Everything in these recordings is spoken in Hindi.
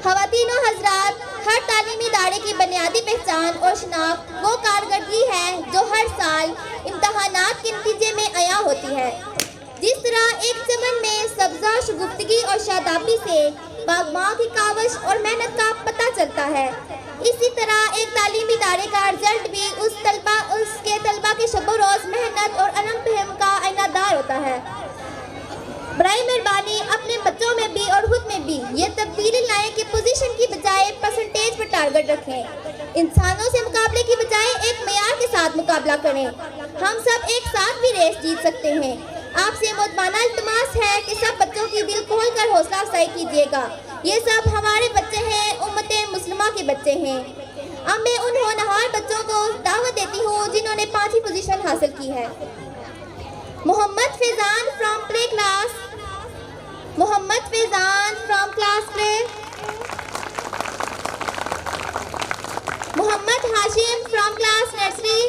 ख़वातीनो हज़रात, हर तालीमी इदारे की बुनियादी पहचान और शनाख्त वो कारकर्दगी है जो हर साल इम्तहानात के नतीजे में अया होती है। जिस तरह एक चमन में सब्ज़ा शगुफ्तगी और शादाबी से बागबान की काविश और मेहनत का पता चलता है, इसी तरह एक तालीमी इदारे का रिजल्ट भी उसके तलबा के शब रोज़ मेहनत और अनम फहम का आईनादार होता है। बराए मेहरबानी अपने बच्चों में भी और खुद में भी ये तब्दीली लाएं कि पोजीशन की बजाय परसेंटेज पर टारगेट रखें। इंसानों से मुकाबले की बजाय एक मेयार के साथ मुकाबला करें। हम सब एक साथ भी रेस जीत सकते हैं। आपसे मुतमाना इल्तिमास है कि सब बच्चों की दिल खोल कर हौसला अफजाई कीजिएगा। ये सब हमारे बच्चे हैं, उम्मते मुस्लिमा के बच्चे हैं। अब मैं उन होनहार बच्चों को दावत देती हूँ जिन्होंने 5वीं पोजीशन हासिल की है। Mohammad Faizan from play class, Mohammad Faizan from class play, Mohammad Hashim from class nursery,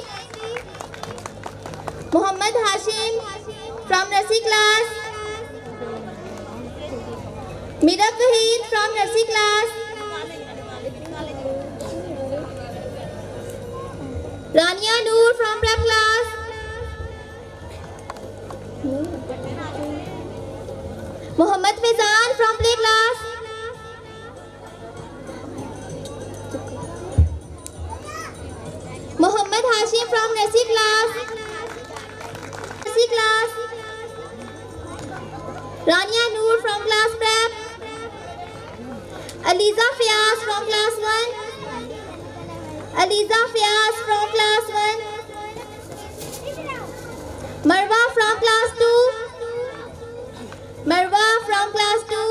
Mohammad Hashim from nursery class, Meera Waheed from nursery class, Rania Noor from prep class, Mohammad Faizan from play class, Mohammad Hashim from nursery class, Rania Noor from class prep, Aliza Fayaz from class 1, Aliza Fayaz from class 1, Marwa from class 2, मरवा from class 2,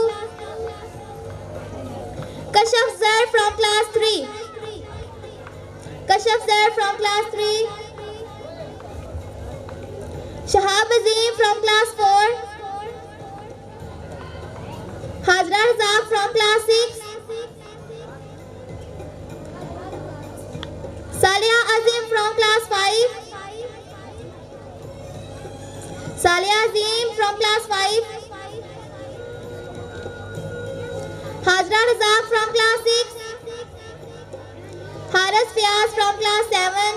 Kashaf Zar from class 3, Kashaf Zar from class 3, Shahab Azeem from class 4, Hajra Razzaq from class 6, Saliya Azeem from class 5, Saliya Azeem from class 5, Hajra Razzaq from class 6, Haris Fayyaz from class 7,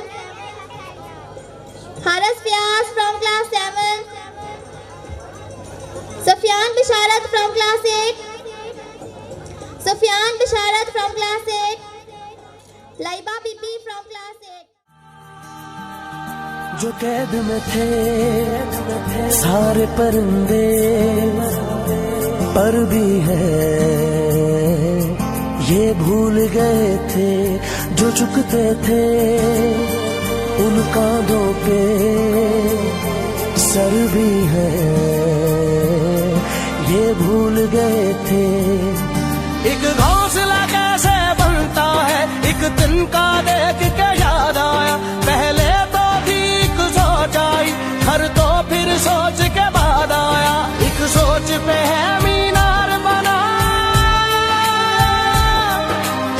Haris Fayyaz from class 7, Sufyan Bisharat from class 8, Sufyan Bisharat from class 8, Laiba Bibi from class 8। जो कैद में थे सारे परिंदे, पर भी है ये भूल गए थे जो चुकते थे उन कांधों पे सर भी है ये भूल गए थे। एक घोंसला कैसे बनता है एक दिन का देख के याद आया, पहले तो ठीक सोच आई हर तो फिर सोच के बाद आया, एक सोच पे है मीनार बना,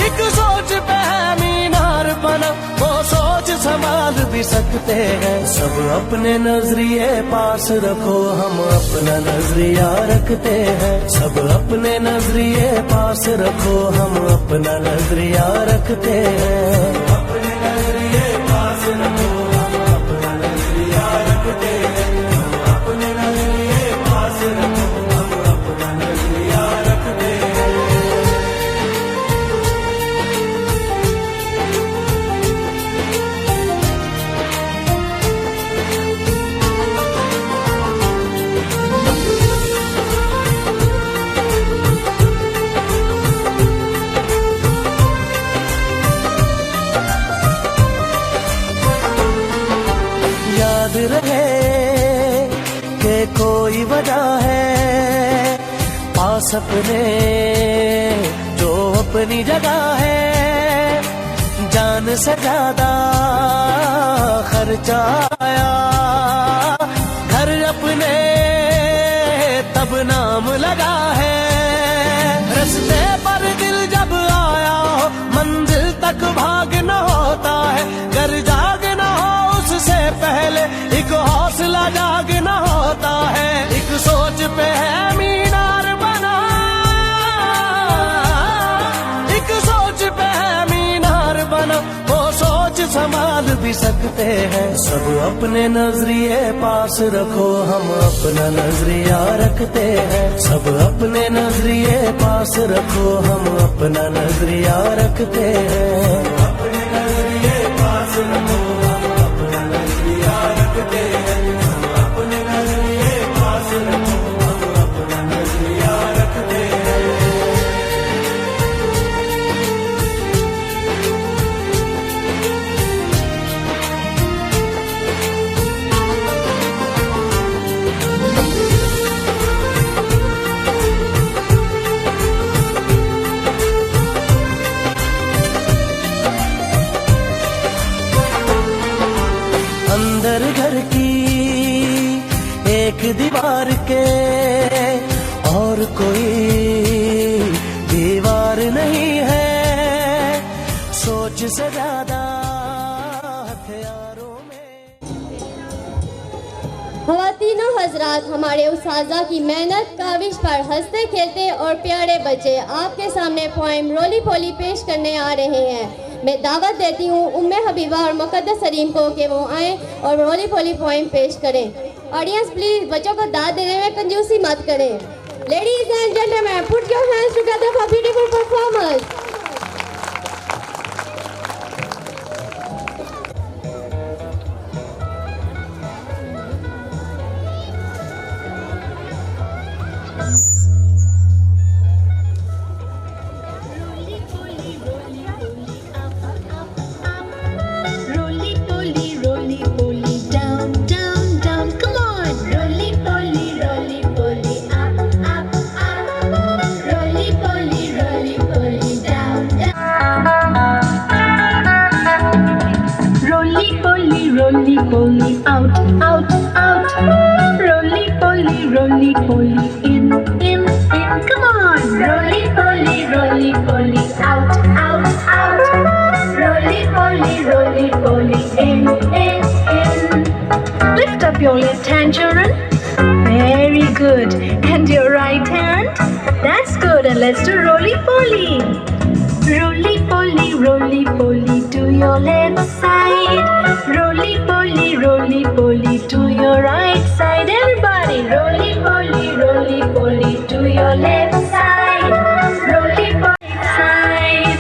एक सोच पे है मीनार बना, वो सोच संभाल भी सकते हैं। सब अपने नजरिए पास रखो, हम अपना नजरिया रखते हैं। सब अपने नजरिए पास रखो, हम अपना नजरिया रखते हैं। अपने नजरिए पास रखो, हम अपना नजरिया रखते हैं। अपने नजरिए पास रखो, हम अपना नजरिया रखते हैं। याद रहे कि कोई वजह है पास अपने जो अपनी जगह है, जान से ज्यादा खर्चा आया घर अपने तब नाम लगा है। रस्ते पर दिल जब आया हो मंजिल तक भागना होता है, घर जागना हो उससे पहले एक हौसला जागना होता है। एक सोच पे है मीनार बना, संभाल भी सकते हैं। सब अपने नजरिए पास रखो, हम अपना नजरिया रखते हैं। सब अपने नजरिए पास रखो, हम अपना नजरिया रखते हैं। अपने नजरिए पास रखो, हम अपना नजरिया रखते हैं। हम अपने नजरिए पास रखो, हम अपना नजरिया रखते हैं। अंदर घर की एक दीवार के और कोई दीवार नहीं है, सोच से ज्यादा हथियारों में। ख़वातीनो हजरात, हमारे उस्ताज़ा की मेहनत काविश पर हंसते खेलते और प्यारे बच्चे आपके सामने पोएम रोली पोली पेश करने आ रहे हैं। मैं दावत देती हूँ उम्मे हबीबा और मुक़द्दस सलीम को कि वो आएँ और रोली पोली पोएम पेश करें। ऑडियंस प्लीज़ बच्चों को दाद देने में कंजूसी मत करें। Ladies and gentleman, put your hands together for beautiful performance. Roly poly out, out, out. Roly poly in, in. Come on. Roly poly out, out, out. Roly poly in, in. Lift up your left hand, children. Very good. And your right hand. That's good. And let's do roly poly. Roly poly to your left side. Roly poly to your right side. Everybody, roly poly to your left side. Roly poly side.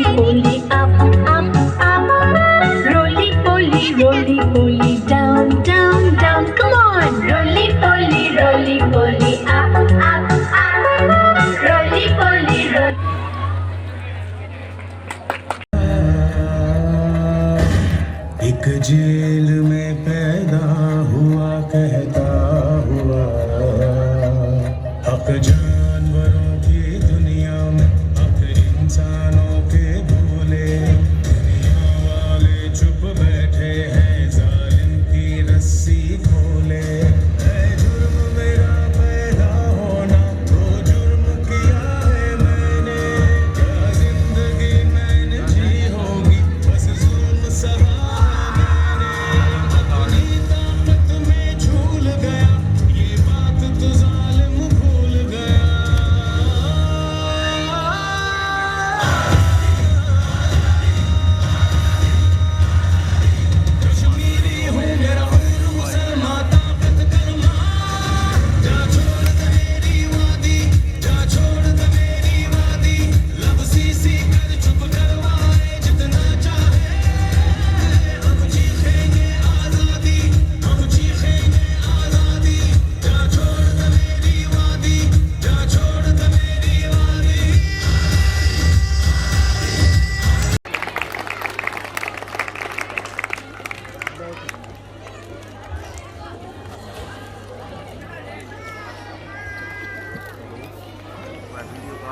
Roly up, up, up. Roly poly down, down, down. Come on. Roly poly up, up, up. Roly poly. एक जेल में पैदा हुआ कहता हुआ, हक जानवरों की दुनिया में हक इंसानों के भूले। दुनिया वाले चुप बैठे हैं, जालिम की रस्सी खोले। है जुर्म मेरा पैदा होना, तो जुर्म किया है मैंने। क्या जिंदगी मैंने जी होगी, बस जुर्म सहा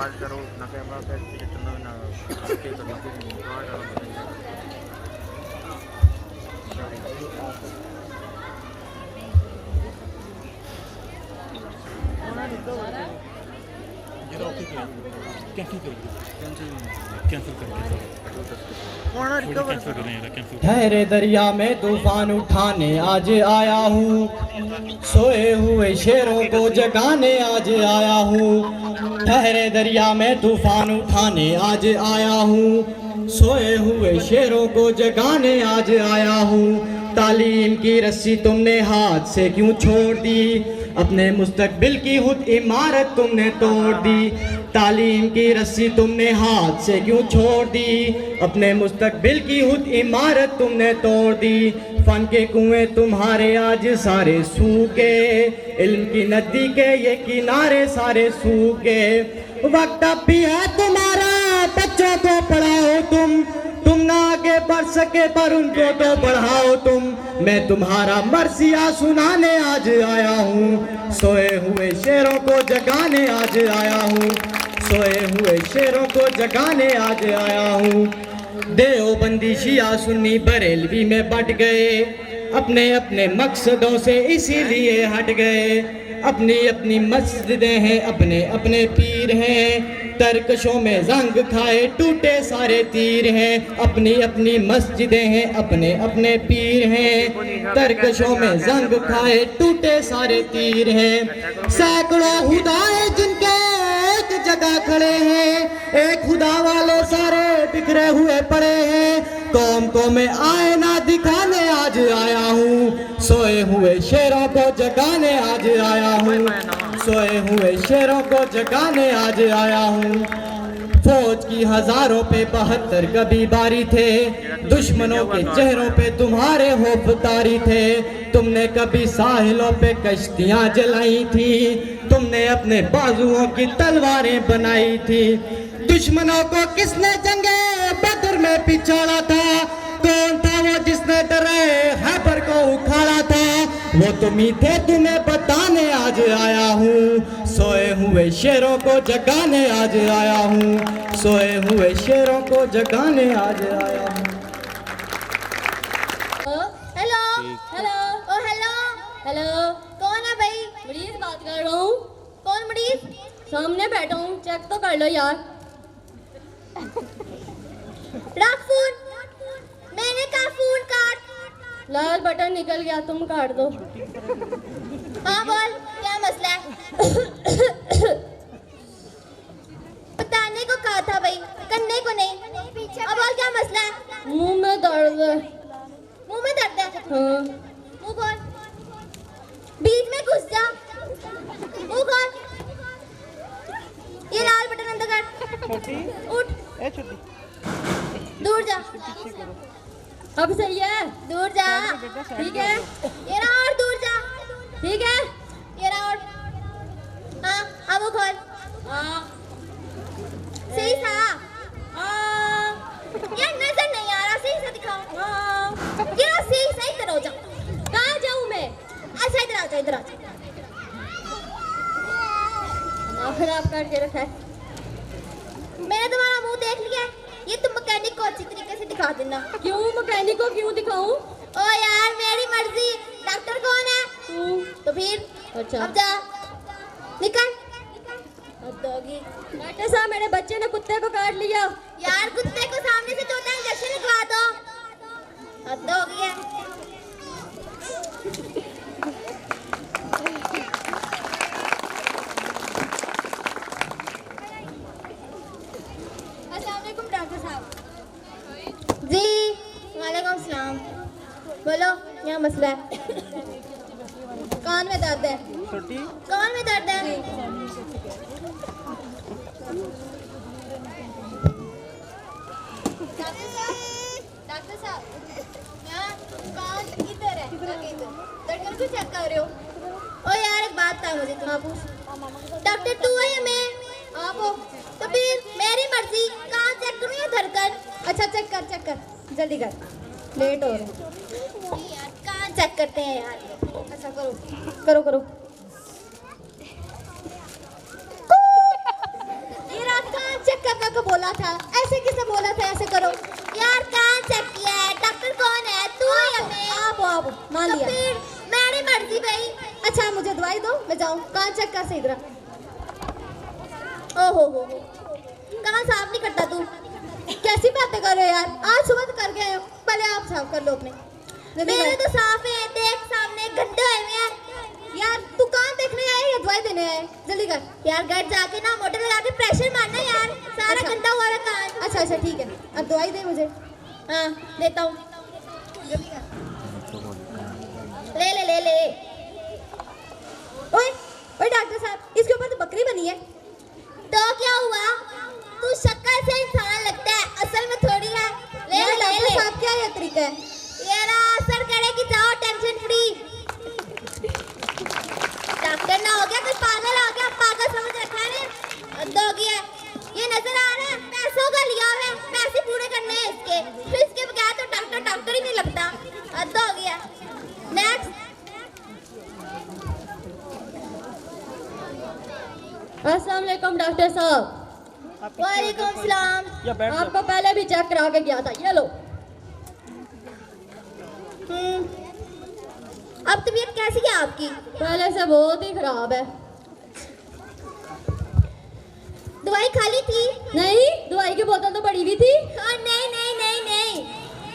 आज करो ना कैमरा पे जितना ना के तो ना ठहरे दरिया में तूफान उठाने आज आया हूँ, सोए हुए शेरों को जगाने आज आया हूँ। ठहरे दरिया में तूफान उठाने आज आया हूँ, सोए हुए शेरों को जगाने आज आया हूँ। तालीम की रस्सी तुमने हाथ से क्यों छोड़ दी, अपने मुस्तकबिल की खुद इमारत तुमने तोड़ दी। तालीम की रस्सी तुमने हाथ से क्यों छोड़ दी, अपने मुस्तकबिल की खुद इमारत तुमने तोड़ दी। फन के कुएं तुम्हारे आज सारे सूखे, इल्म की नदी के ये किनारे सारे सूखे। वक्त अब भी है तुम्हारा, बच्चों को पढ़ाओ तुम ना आगे बढ़ सके पर उनको तो बढ़ाओ तुम। मैं तुम्हारा मरसिया सुनाने आज आया हूँ, सोए हुए शेरों को जगाने आज आया हूँ, सोए हुए शेरों को जगाने आज आया हूँ। देवबंदी शिया सुन्नी बरेलवी में बट गए, अपने अपने मकसदों से इसीलिए हट गए। अपनी अपनी मस्जिदें हैं, अपने अपने पीर हैं, तरकशों में जंग खाए टूटे सारे तीर हैं। अपनी अपनी मस्जिदें हैं, अपने अपने पीर हैं, तरकशों में जंग खाए टूटे सारे तीर हैं। सैकड़ों खुदाए जिनके एक जगह खड़े हैं, एक खुदा वाले सारे बिखरे हुए पड़े हैं। कौम को मैं आईना दिखाने आज आया हूँ, सोए हुए शेरों को जगाने आज आया हूँ, सोए हुए शेरों को जगाने आज आया हूँ। फौज की हजारों पे 72 कभी बारी थे, दुश्मनों के चेहरों पे तुम्हारे होफ तारी थे। तुमने कभी साहिलों पे कश्तियां जलाई थी, तुमने अपने बाजुओं की तलवारें बनाई थी। दुश्मनों को किसने जंगे बदर में पिछाड़ा था, कौन था वो जिसने डरे हैबर को उखाड़ा था। वो तुम ही थे, तुम्हें बताने आज आया हूँ, सोए हुए शेरों को जगाने आज आया हूँ, सोए हुए शेरों को जगाने आज आया हूँ। हेलो हेलो ओ हेलो हेलो, कौन है भाई? मरीज बात कर रहा हूँ। कौन मरीज? सामने बैठा हूँ, चेक तो कर लो यार। रख फोन, मैंने कहा फोन काट। लाल बटन निकल गया, तुम काट दो। हाँ बोल, क्या मसला है? बताने को कहा था भाई, करने को नहीं। अब बोल क्या मसला है? मुंह में दर्द है। मुंह में दर्द है? हाँ। मुंह खोल, बीच में घुस जा। मुंह खोल, ये लाल बटन अंदर कर। उठ, दूर जा। अब सही है? दूर जा। ठीक है, ये रहा, और दूर जा। ठीक है। ये रहा, और हाँ अब वो खोल। सही सा। यार नजर नहीं आ रहा, सही सा दिखाओ। ये रहा, सही सा, इधर हो जाओ। कहाँ जाऊँ मैं? अच्छा इधर आ जाओ, इधर आ जाओ। खराब करके रखा है। मैंने तुम्हारा मुंह देख लिया है, ये तुम मैकेनिक को अच्छी तरीके से दिखा देना। क्यों मैकेनिक को क्यों दिखाऊं? ओ यार मेरी मर्जी, डॉक्टर कौन है? तू। तो फिर अच्छा। अब जा, निकल। हद होगी। डॉक्टर साहब, मेरे बच्चे ने कुत्ते को काट लिया। यार कुत्ते को सामने से चौथा इंजेक्शन लगवा दो। हद हो गई है। अस्सलामुअलैकुम डॉक्टर साहब। जी वालेकुम सलाम। बोलो क्या मसला है? कान में दर्द है। कान में दर्द है। डॉक्टर साहब यहाँ कान इधर है, धड़कन को चेक कर रहे हो? ओ यार एक बात था मुझे, तुम पूछ। डॉक्टर तू है या मैं? आप हो तो फिर मेरी मर्जी, कान चेक करूँ या धड़कन? अच्छा चेक कर, चेक कर, जल्दी कर, लेट हो रहा है यार। कान चेक करते हैं यार। अच्छा करो करो करो। कान चेक करने को बोला था, ऐसे किसे बोला था ऐसे करो? यार कान चेक किया है। डॉक्टर कौन है, तू या मैं? आप मान लिया। तो फिर मेरी मर्जी भाई। अच्छा मुझे दवाई दो, मैं जाऊँ। कान चेक कर सही तरह। ओ हो कहाँ साफ नहीं करता तू? कैसी बातें कर रहे हो यार? आज सुबह तो करके आए हो, पहले आप साफ कर लो अपने। मेरे तो साफ है, देख सामने गड्ढे हुए हैं। यार तू कहाँ देखने आए या दवाई देने आए? जल्दी कर। यार घर जाके ना मोटर लगा के प्रेशर मारना यार, सारा अच्छा। गंदा हुआ है कान। अच्छा अच्छा ठीक है, अब दवाई दे मुझे। हाँ देता हूँ, ले ले ले ले। ओए ओए डॉक्टर साहब, इसके ऊपर तो बकरी बनी है। तो क्या हुआ? तू शक्ल से इंसान लगता है, असल में थोड़ी है। ले यार, ले ले डॉक्टर ले। साहब क्या ये तरीका है? ये ना असर करेगी, जाओ टेंशन फ्री। डॉक्टर ना हो गया, कोई पागल हो गया, पागल समझ रखा है। हद हो गया। ये नजर आ रहा है पैसों का लिया हुआ है, पैसे पूरे करने हैं इसके, फिर इसके बगैर तो डॉक्टर डॉक्टर ही नहीं लगता। हद हो गया। नेक्स्ट। अस्सलाम वालेकुम डॉक्टर साहब। वालेकुम सलाम। आपको पहले भी चेक करा के गया था, ये लो। अब तबीयत कैसी है आपकी? पहले से बहुत ही खराब है। दवाई खा ली थी? नहीं, दवाई की बोतल तो पड़ी हुई थी। हाँ, नहीं नहीं नहीं नहीं,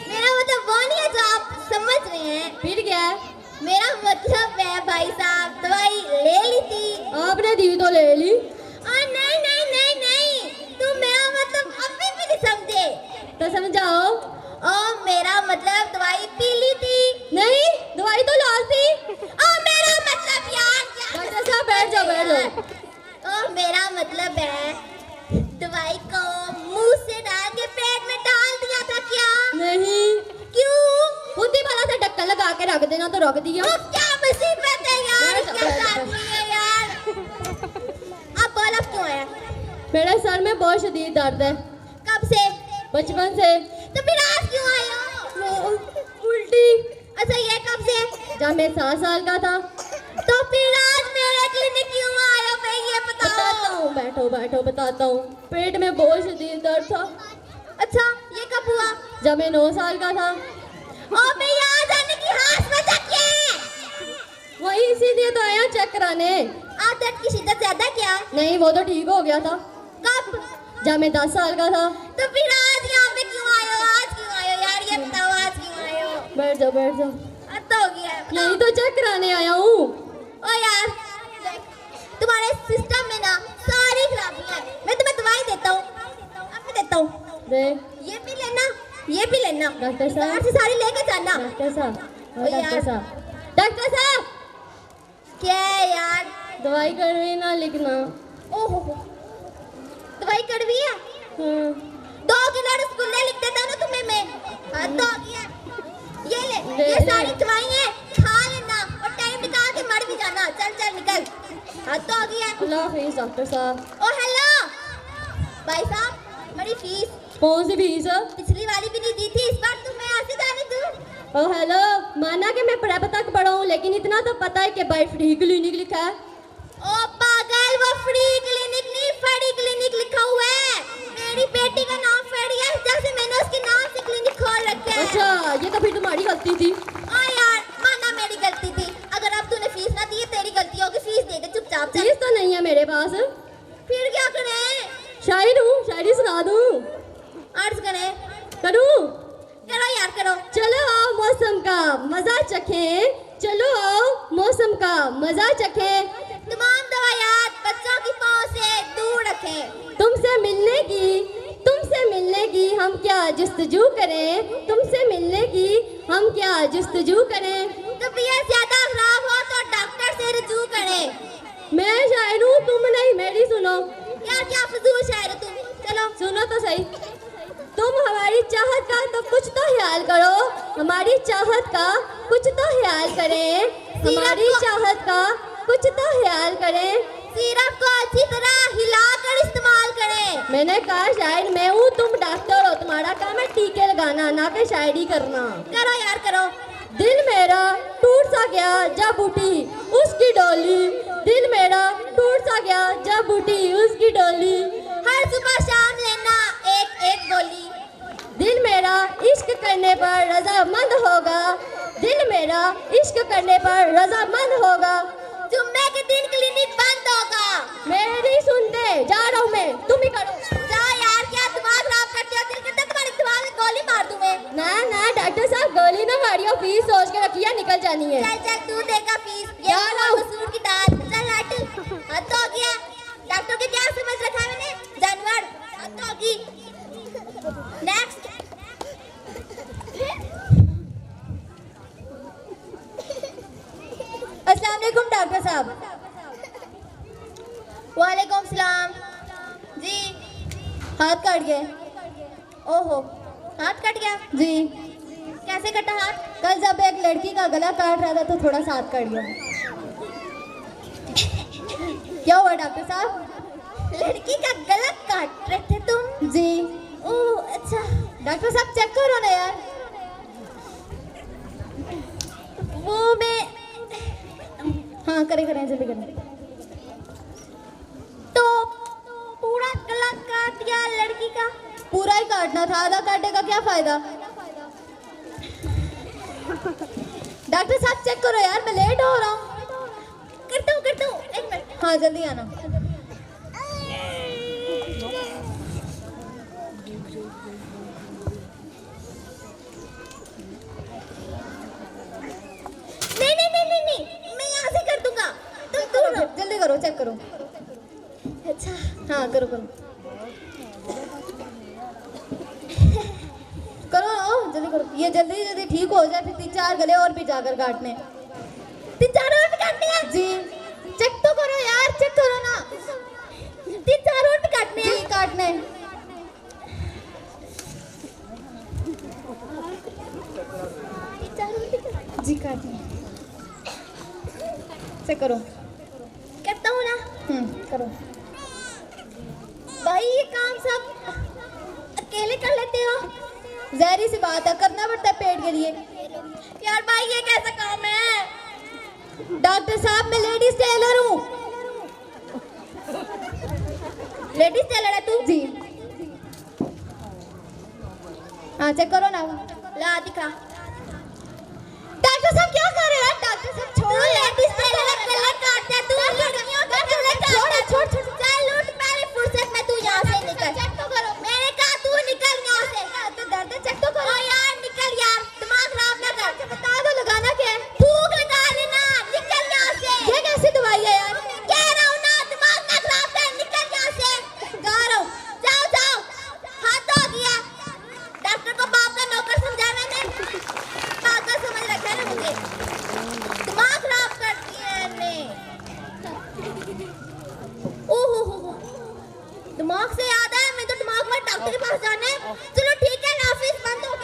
मेरा मतलब वो नहीं है जो आप समझ रहे हैं। फिर क्या है? मेरा मतलब है भाई साहब, दवाई ले ली थी। आपने दी तो ले ली। नहीं नहीं नहीं नहीं, तुम मेरा मतलब अभी भी नहीं समझे। तो समझाओ। ओ मेरा मतलब दवाई पी ली थी। नहीं, दवाई तो लाल थी। ओ मेरा मतलब यार क्या? डॉक्टर साहब बैठ जाओ, बैठ जाओ। ओ मेरा मतलब है दवाई को मुंह से डाल के पेट में डाल दिया था क्या? नहीं, क्यों? खुदी वाला से ढक्कन लगा के रख देना तो रख दिया। अब क्या मुसीबत है यार, बैठ जाओ, क्या बैठ जाओ। शादी है यार? अब बोल, अब क्यों आया? मेरे सर में बहुत शदीद दर्द है, कब से? बचपन से। तो फिर आज क्यों आए हो? उल्टी। अच्छा ये कब से? जब मैं 7 साल का था। तो फिर आज मेरे क्लिनिक क्यों आए हो भाई, ये बताता बताओ। हूँ, बैठो बैठो बताता हूँ। पेट में बहुत शदीद दर्द था। अच्छा ये कब हुआ? जब मैं 9 साल का था। ओ भैया आ जाने की हाथ में क्या? वही इसीलिए तो आया चेक कराने। आज दर्द की शिद्दत ज्यादा क्या? नहीं, वो तो ठीक हो गया था कब? जब मैं 10 साल का था। तो फिर आज यहाँ पे क्यों आए हो? आज क्यों आए हो यार, ये बताओ आज क्यों आए हो? बैठ जाओ, बैठ जाओ। अब तो हो गया है, बताओ। नहीं तो चेक कराने आया हूँ। ओ यार तुम्हारे सिस्टम में ना सारी खराबियां हैं। मैं तुम्हें दवाई देता हूँ, अब मैं देता हूँ। दे। ये भी लेना, ये भी लेना। डॉक्टर साहब। बाहर से सारी लेके जाना। डॉक्टर साहब, ओ डॉक्टर यार। साहब, डॉक्टर साहब, क्या है यार? दवाई कड़वी ना लिखना। ओहो दवाई कड़वी है? हाँ। 2 किलो रसगुल्ले लिख देता हूँ ना तुम्हें मैं। हद हो गया। ये ले, ले, ये ले। सारी दवाई है, खा लेना और टाइम निकाल के मर भी जाना। चल चल निकल, हद हो गया। अल्लाह हाफिज़ डॉक्टर साहब। ओ हेलो भाई साहब, मेरी फीस कौन सी फीस? पिछली वाली भी नहीं दी थी, इस बार तुम्हें ऐसे जाने दूं? ओ हेलो, माना कि मैं प्रेप तक पढ़ा हूँ, लेकिन इतना तो पता है कि बाय फ्री क्लिनिक लिखा है। ओ पागल, वो फ्री क्लिनिक नहीं फड़ी क्लिनिक लिखा हुआ है। मेरी बेटी का नाम फड़ी है, जैसे मैंने उसके नाम से क्लिनिक खोल रखा है। अच्छा, ये तो फिर तुम्हारी गलती थी। ओ यार माना मेरी गलती थी, अगर अब तूने फीस ना दी है तेरी गलती होगी। फीस दे दे चुपचाप चल। फीस तो नहीं है मेरे पास। फिर क्या करें? शायर हूँ, शायरी सुना दूँ। अर्ज करें? करूँ? करो यार करो। चलो आओ मौसम का मजा चखें, चलो आओ मौसम का मजा चखें। तमाम दवाइयात बच्चों की पहुंच से दूर रखें। तुमसे मिलने की हम क्या जस्तजू करें, तुमसे मिलने की हम क्या जस्तजू करें। तबीयत ज्यादा खराब हो तो डॉक्टर से रुजू करें। मैं शायर हूँ, तुम नहीं, मेरी सुनो। यार क्या फजूल शायर हो तुम। चलो सुनो तो सही। तुम हमारी चाहत का तो कुछ तो ख्याल करो, हमारी चाहत का कुछ तो ख्याल करें, हमारी चाहत का कुछ तो ख्याल करें। सिरप को अच्छी तरह हिलाकर इस्तेमाल करें। मैंने कहा शायर मैं हूँ, तुम डॉक्टर हो, तुम्हारा काम है टीके लगाना, ना कि शायरी करना। करो यार करो। दिल मेरा टूट सा गया जब उठी उसकी डोली, दिल मेरा टूट सा गया जब उठी उसकी डोली। हर सुबह शाम लेना एक एक गोली। दिल मेरा इश्क करने पर रजामंद होगा, दिल मेरा इश्क करने पर रजामंद होगा। जुम्मे के दिन क्लिनिक बंद होगा। मेरी सुनते जा रहा हूँ मैं, तुम ही करो। जा यार, क्या दिमाग खराब करते हो? दिल करता है तुम्हारे दिमाग में गोली मार दूं मैं। ना ना डॉक्टर साहब, गोली ना मारियो, फीस सोच के रखिए, निकल जानी है। चल चल, तू देगा फीस। ये जा रहा हूँ। मसूर की दाल। चल हट, हद हो गया। डॉक्टर के क्या समझ रखा है मैंने? जानवर, हद होगी। नेक्स्ट। अस्सलाम वालेकुम डॉक्टर साहब। वालेकुम सलाम। जी, हाथ काट गए। ओहो, हाथ कट गया? जी, कैसे कटा हाथ? कल जब एक लड़की का गला काट रहा था तो थोड़ा सा हाथ कट गया। क्या हुआ डॉक्टर साहब? लड़की का गला काट रहे थे तुम? जी। ओह अच्छा। डॉक्टर साहब चेक करो ना यार। वो मैं, हाँ करें करें, जल्दी करें। तो पूरा गला काट दिया लड़की का? पूरा ही काटना था, आधा काटने का क्या फायदा? डॉक्टर साहब चेक करो यार, मैं लेट हो रहा हूँ। करता हूँ, एक मिनट। हाँ जल्दी आना। नहीं, मैं यहाँ से कर दूंगा। तुम करो ना। जल्दी करो, चेक करो। अच्छा, हाँ करो करो करो, जल्दी करो। ये जल्दी जल्दी ठीक हो जाए, फिर 3-4 गले और भी जाकर काटने। 3-4 और भी काटने हैं? जी, चेक तो करो यार, चेक करो ना। 3-4 और भी काटने जी हैं? काटने हैं। जी काटने हैं। चेक करो। करता हूँ ना। करो। भाई ये काम सब अकेले कर लेते हो? जहरी सी बात है, करना पड़ता है पेट के लिए। यार भाई ये कैसा काम है? डॉक्टर साहब मैं लेडीज टेलर हूँ। लेडीज टेलर है तू? जी। हाँ चेक करो ना। ला दिखा। डॉक्टर साहब क्या कर रहे हैं? डॉक्टर साहब तू छोड़ो। लेडीज टेलर गला काटता है, तू लड़कियों का गला काटता है। छोड़। चल उठ, मेरी फुर्सत में तू यहाँ से निकल। चेक तो करो। मैंने कहा तू निकल यहाँ से। तो दर्द है, चेक तो करो। ओ यार निकल यार, दिमाग खराब ना कर। बता दो लगाना क्या है? फूंक लगा लेना, निकल यहाँ से। ये कैसी दवाई है यार? कह रहा हूँ ना, दिमाग ना खराब कर, निकल यहाँ से। जा रहा हूँ। जाओ, हाथ हो गया। डॉक्टर को बाप का नौकर समझा मैंने। पागल समझ रखा है ना मुझे, दिमाग खराब कर दिया ने। ओहो, दिमाग से याद है, मैं तो दिमाग में डॉक्टर के पास जाना है। चलो ठीक है, नाफिस बंद हो गया।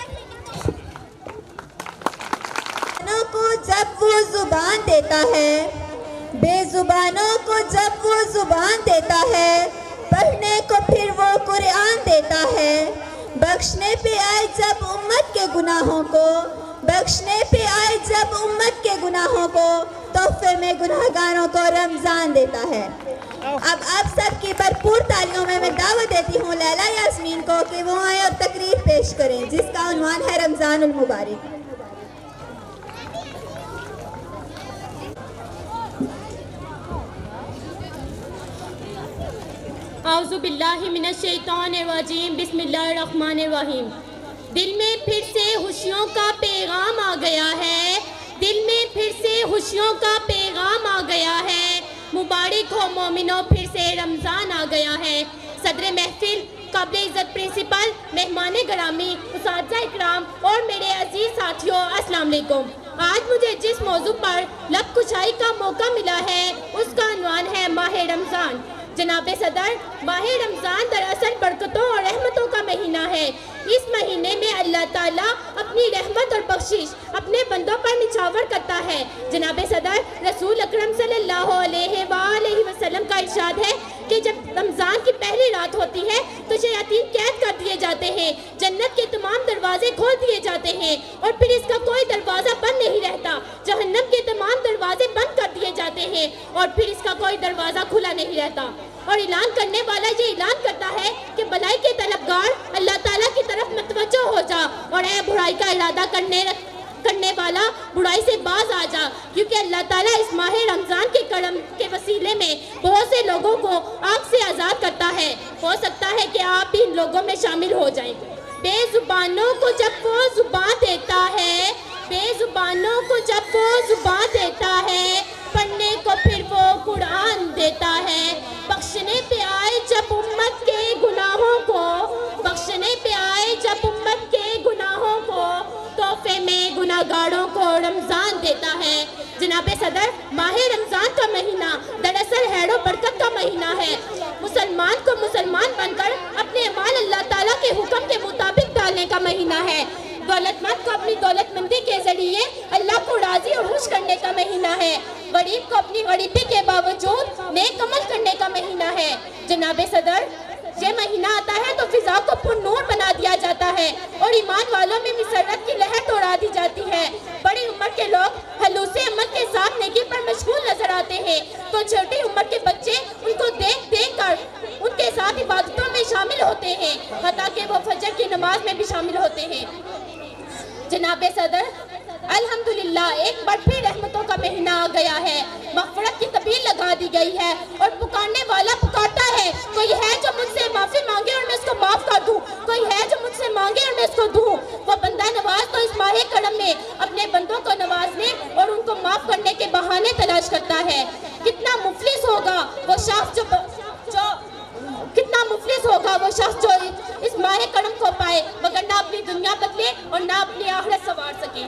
को जब वो जुबान देता है, बेजुबानों को जब वो जुबान देता है, पढ़ने को फिर वो कुरान देता है। बख्शने पे आए जब उम्मत के गुनाहों को, बख्शने पे आए जब उम्मत के गुनाहों को, तोहफे में गुनहगारों को रमजान देता है। अब आप सबकी भरपूर तालियों में मैं दावत देती हूँ लैला यास्मीन को कि वो आए और तकरीर पेश करें जिसका उन्वान है रमजानुल मुबारक। औज़ुबिल्लाहिमिनश्शैतानिर्रजीम, बिस्मिल्लाहिर्रहमानिर्रहीम। दिल में फिर से खुशियों का पैगाम आ गया है, दिल में फिर से खुशियों का पैगाम आ गया है। मुबारक हो मोमिनो, फिर से रमज़ान आ गया है। सदर महफिल, काबिल इज़्ज़त प्रिंसिपल, मेहमान गिरामी, उस्ताद इकराम और मेरे अजीज़ साथियों, अस्सलाम वालेकुम। आज मुझे जिस मौजू पर लब कुशाई का मौका मिला है उसका उन्वान है माह रमज़ान। जनाब सदर, माह रमज़ान दरअसल बरकतों और रहमतों का महीना है। इस महीने में अल्लाह ताला अपनी रहमत और बख्शिश अपने बंदों पर निछावर करता है। जनाब सदर, रसूल अकरम सल्लल्लाहु अलैहि वसल्लम का इरशाद है कि जब रमज़ान की पहली रात होती है तो शयातीन कैद कर दिए जाते हैं, जन्नत के तमाम दरवाजे खोल दिए जाते हैं और फिर इसका कोई दरवाज़ा बंद नहीं रहता। जहन्नम के तमाम दरवाजे बंद कर दिए जाते हैं और फिर इसका कोई दरवाज़ा खुला नहीं रहता। और ऐलान करने वाला ये ऐलान करता है कि भलाई के तलबगार अल्लाह ताला की तरफ मतवज्जो हो जा और ए बुराई का इरादा करने वाला बुराई से बाज आ जा, क्योंकि अल्लाह ताला इस माह रमज़ान के करम के वसीले में बहुत से लोगों को आग से आज़ाद करता हो सकता है कि आप भी इन लोगों में शामिल हो जाएं। बेजुबानों को जब वो जुबान देता है, बेजुबानों को जब वो जुबान देता है, पढ़ने को फिर वो कुरान देता है। बख्शने पे आए जब उम्मत के गुनाहों को, बख्शने पे आए जब उम्मत के गुनाहों को, तोहफे में गुनाहगारों को रमज़ान देता है। जनाब सदर, माह रमज़ान का महीना दरअसल हैरो बरकत का महीना है। मुसलमान को मुसलमान बनकर अपने अमाल अल्लाह ताला के हुक्म के मुताबिक डालने का महीना है। दौलतमंद को अपनी दौलतमंदी के जरिए अल्लाह को राजी और खुश करने का महीना है। गरीब को अपनी गरीबी के बावजूद नेक अमल करने का महीना है। जनाब सदर, ये महीना आता है तो फिजा को पुरनूर बना दिया जाता है और ईमान वालों में मिसरत की लहर दौड़ा दी जाती है। बड़ी उम्र के लोग हलूसे अमल के साथ नेकी पर मशगूल नजर आते हैं, तो छोटी उम्र के बच्चे उनको देख देख कर उनके साथ इबादतों में शामिल होते हैं, हत्ता कि वो फजर की नमाज में भी शामिल होते हैं। जनाब सदर, अल्हम्दुलिल्लाह एक बार फिर रहमतों का महीना आ गया है। मग़फ़िरत की तबीर लगा दी गई है और पुकारने वाला पुकारता है, कोई है जो मुझसे माफ़ी मांगे और मैं उसको माफ़ कर दूं, कोई है जो मुझसे मांगे और मैं उसको दूं। वो बंदा नवाज तो इस माह करम में अपने बंदों को नवाजने और उनको माफ़ करने के बहाने तलाश करता है। कितना मुफलिस होगा वो शख्स जो कितना मुफलिस होगा वो शख्स जो इस माह करम को पाए मगर ना अपनी दुनिया बदले और ना अपनी आखिरत संवार सके।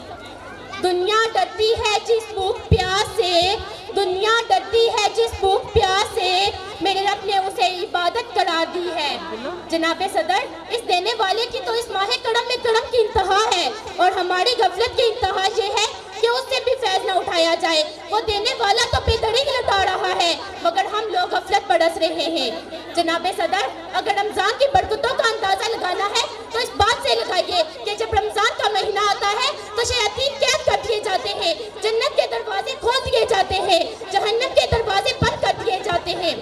दुनिया डरती है जिस भूख प्यास से, दुनिया डरती है जिस भूख प्यास से, मेरे रब ने उसे इबादत करार दी है। जनाब सदर, इस देने वाले की तो इस माह करम में करम की इंतहा है और हमारी गफलत की इंतहा ये है कि उससे भी फैज न उठाया जाए। वो देने वाला तो बेदरी लौटा रहा है मगर हम लोग गफलत बरस रहे हैं। जनाब सदर, अगर रमज़ान की बरकतों का अंदाज़ा लगाना है तो इस बात से लगाइए कि जब रमज़ान का महीना आता है तो शयातीन कैद कर दिए जाते हैं, जन्नत के दरवाजे खोल दिए जाते हैं, जहन्नम के दरवाजे बंद कर दिए जाते हैं।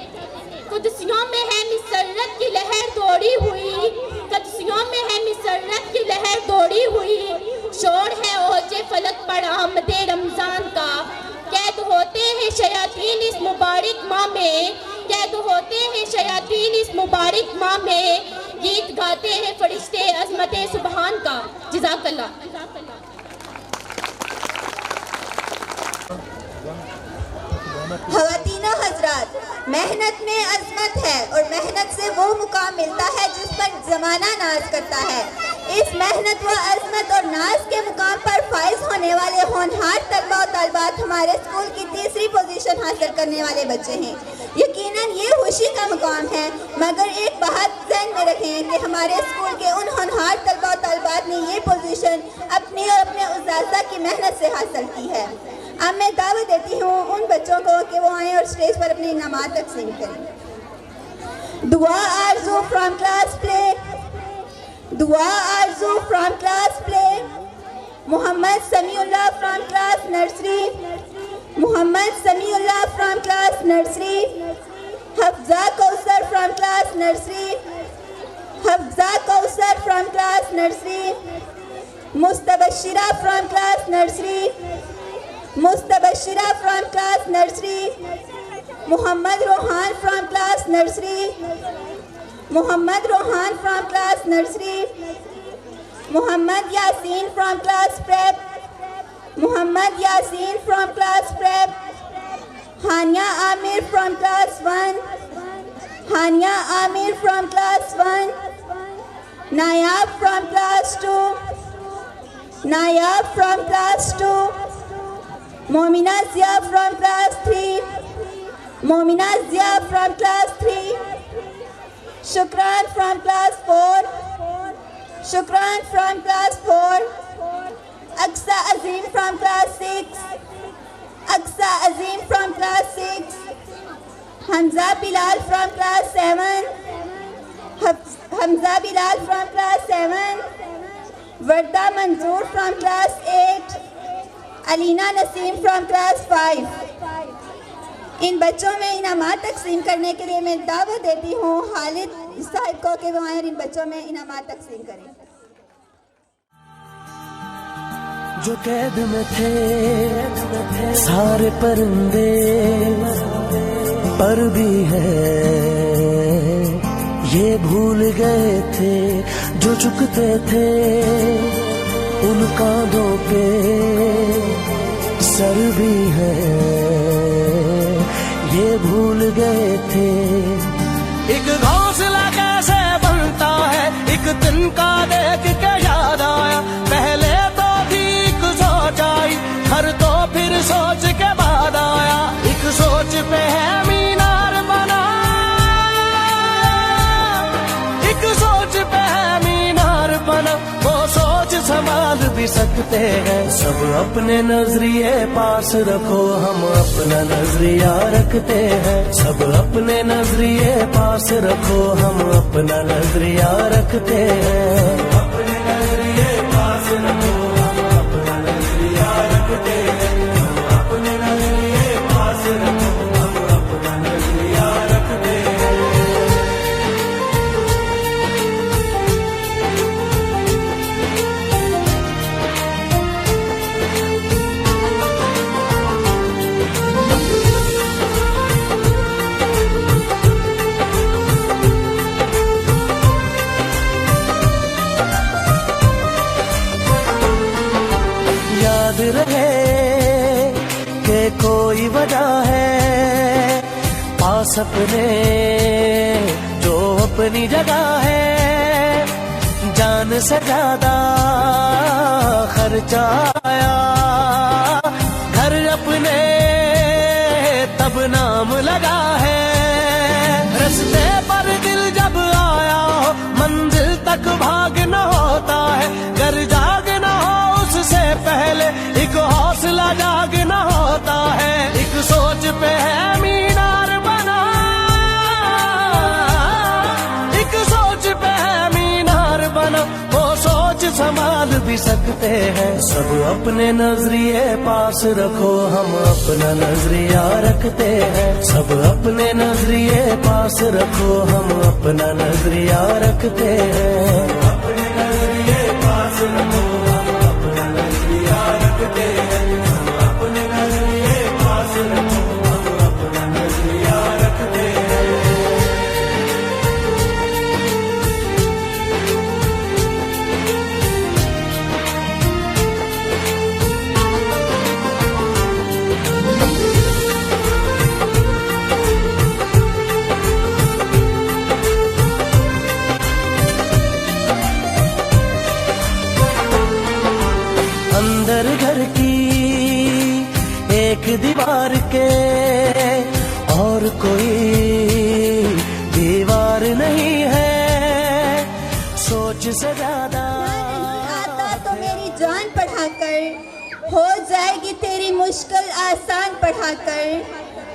कुदसियों में है मिसरत की लहर दौड़ी हुई, कुदसियों में है मिसरत की लहर दौड़ी हुई, शोर है ओजे फलक पर आमदे रमज़ान का। कैद होते हैं शयातीन इस मुबारक माह में, कैद होते हैं शयातीन इस मुबारक माह में, गीत गाते हैं फरिश्ते अज़मते सुबहान का। जज़ाकल्लाह। ख़वातीनो हज़रात, मेहनत में अज़मत है और मेहनत से वो मुकाम मिलता है जिस पर ज़माना नाज करता है। इस मेहनत व अज़मत और नाज के मुकाम पर फाइज होने वाले होनहार तलबा और तलबात हमारे स्कूल की तीसरी पोजीशन हासिल करने वाले बच्चे हैं। यकीनन ये खुशी का मुकाम है, मगर एक बात ज़हन में रखें कि हमारे स्कूल के उन होनहार तलबा और तलबात ने ये पोजीशन अपनी और अपने उस्ताज़ा की मेहनत से हासिल की है। अब मैं दावत देती हूँ उन बच्चों को कि वो आएँ और स्टेज पर अपनी इनामात तक़सीम करें। दुआ Arzoo from class play, Dua Arzoo from class play, Mohammad Samiullah from class nursery, Mohammad Samiullah from class nursery, Hafza Kausar from class nursery, Hafza Kausar from class nursery, Mustabshira from class nursery, Mustabshira from class nursery, Mohammad Rohan from class nursery, Mohammad Rohan from class nursery, Mohammad Yasin from class prep, Mohammad Yasin from class prep, Hania Aamir from class 1, Hania Aamir from class 1, Nayab from class 2, Nayab from class 2, Momina Zia from class 3, Momina Zia from class 3, Shukran from class 4, Shukran from class 4, Aqsa Azeem from class 6, Aqsa Azeem from class 6, Hamza Bilal from class 7, Hamza Bilal from class 7, Warda Manzoor from class 8, Alina Naseem from class 5। इन बच्चों में इनामात तकसीम करने के लिए मैं दावत देती हूँ खालिद साहिब को कि वो आए इन बच्चों में इनामात तकसीम करें। जो कैद में थे सारे परिंदे, पर भी है ये भूल गए थे जो चुकते थे उन कांधों पे सर भी है, ये भूल गए थे। एक घोंसला कैसे बनता है एक तिनका देख के याद आया, पहले तो थी एक सोच आई हर तो फिर सोच के बाद आया, एक सोच पे है मीनार बना, एक सोच पे है मीनार बना, वो सोच संभाल भी सकते हैं। सब अपने नजरिए पास रखो हम अपना नजरिया रखते हैं, सब अपने नजरिए पास रखो हम अपना नजरिया रखते हैं, अपने नजरिए पास रखो हम अपना नजरिया रखते हैं, अपने नजरिए पास रखो हम अपना नजरिया रखते हैं। याद रहे कि कोई वजह है पास अपने जो अपनी जगह है, जान से ज्यादा खर्चा आया घर अपने तब नाम लगा है, रस्ते पर दिल जब आया हो मंजिल तक भागना होता है, घर जागना हो उससे पहले एक हौसला जागना होता है, एक सोच पे है मीनार बना, एक सोच पे है मीनार बना, वो सोच संभाल भी सकते हैं। सब अपने नजरिए पास रखो हम अपना नजरिया रखते हैं, सब अपने नजरिए पास रखो हम अपना नजरिया रखते हैं, अपने नजरिए पास रखो हम अपना नजरिया रखते हैं, अपने नजरिए पास रखो हम अपना नजरिया रखते हैं। अंदर घर की एक दीवार के और कोई दीवार नहीं है, सोच से ज्यादा आता तो मेरी जान पढ़ाकर हो जाएगी तेरी मुश्किल आसान पढ़ाकर,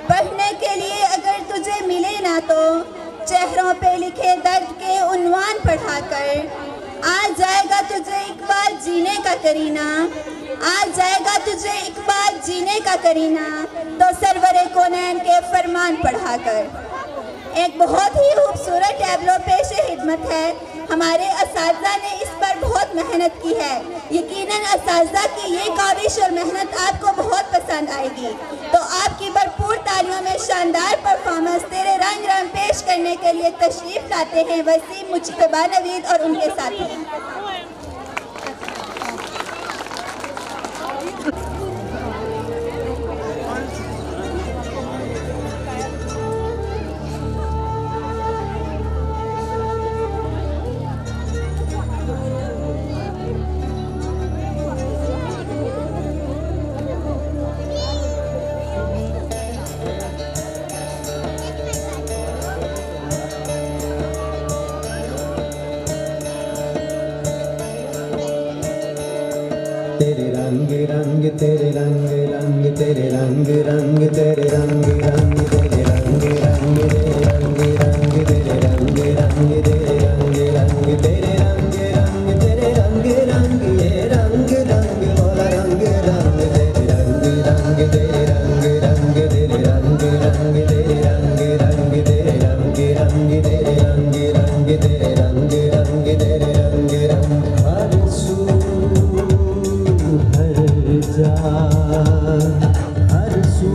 पढ़ने के लिए अगर तुझे मिले ना तो चेहरों पे लिखे दर्द के उन्वान पढ़ाकर, आ जाएगा तुझे एक बार जीने का करीना, आ जाएगा तुझे एक बार जीने का करीना, तो सरवरे कोनैन के फरमान पढ़ाकर। एक बहुत ही खूबसूरत टैबलो पेश खिदमत है, हमारे असातिज़ा ने इस पर बहुत मेहनत की है, यकीनन असातिज़ा की ये काविश और मेहनत आपको बहुत पसंद आएगी, तो आपकी भरपूर तालियों में शानदार परफॉर्मेंस तेरे रंग रंग पेश करने के लिए तशरीफ लाते हैं वसीम मुज्तबा नवीद और उनके साथी। तेरे रंग रंग तेरे रंग रंग तेरे रंग रंग तेरे रंग रंग तेरे रंग रंग तेरे रंग रंग तेरे रंग रंग तेरे रंग रंग तेरे रंग रंग तेरे रंग रंग ये रंग रंग वाला रंग रंग तेरे रंग रंग तेरे रंग रंग तेरे रंग रंग तेरे रंग रंग तेरे रंग रंग तेरे रंग रंग तेरे रंग रंग तेरे रंग रंग हर सू हर जा हर सू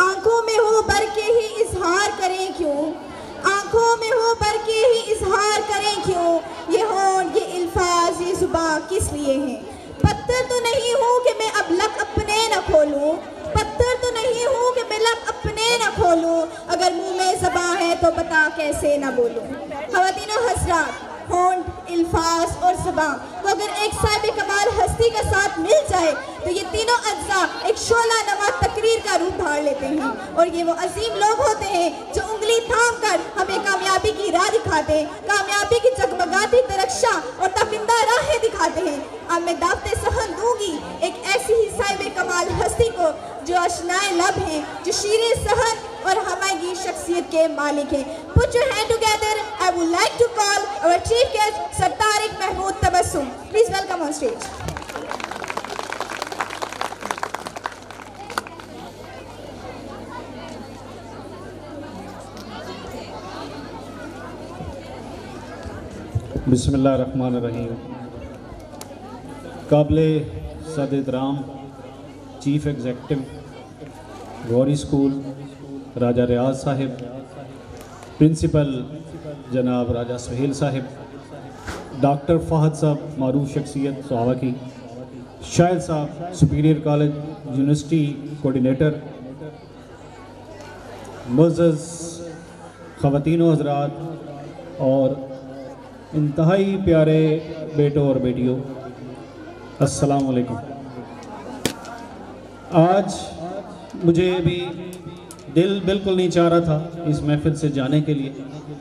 आंखों में हो भर के ही इजहार करें क्यों, आंखों में हो भर के ही इजहार करें क्यों, ये होंठ ये अल्फाज ये जुबां किस लिए हैं। पत्थर तो नहीं हूँ कि मैं अब लब अपने न खोलूं, पत्थर तो नहीं हूँ कि मैं लब अपने न खोलूं, अगर मुंह में ज़बां है तो बता कैसे न बोलूं। ख़वातीनो हज़रात, होंठ, अल्फाज और ज़बां को अगर एक साहिब कमाल हस्ती का साथ मिल जाए तो ये तीनों अज्जा एक शोला नमा तकरीर का रूप धार लेते हैं। और ये वो अजीम लोग होते हैं जो उंगली थाम कर हमें कामयाबी की राह दिखाते हैं, कामयाबी की जगमगाती तरक्शा और तपिंदा राहें दिखाते हैं। अब मैं दावते सहन दूंगी एक ऐसी ही साहिब कमाल हस्ती को जो अशनाए लब हैं, जो शीरे सहन और हमायगी शख्सियत के मालिक हैं। Put your hand together. I would like to call our chief guest, Sir Tariq Mahmood Tabassum. Please welcome on stage. बिस्मिल्लाहिर्रहमानिर्रहीम। काबिल सद-ए-एहतराम चीफ एग्जेक्टिव गौरी स्कूल राजा रियाज साहिब, प्रिंसिपल जनाब राजा सुहेल साहिब, डॉक्टर फ़हद साहब मारूफ शख्सियत सहाबा की, शाहिद साहब सुपीरियर कॉलेज यूनिवर्सिटी कोऑर्डिनेटर, मुअज़्ज़ज़ ख़वातीनो हज़रात और इंतहाई प्यारे बेटों और बेटियों, अस्सलाम वालेकुम। आज मुझे भी दिल बिल्कुल नहीं चाह रहा था इस महफ़िल से जाने के लिए,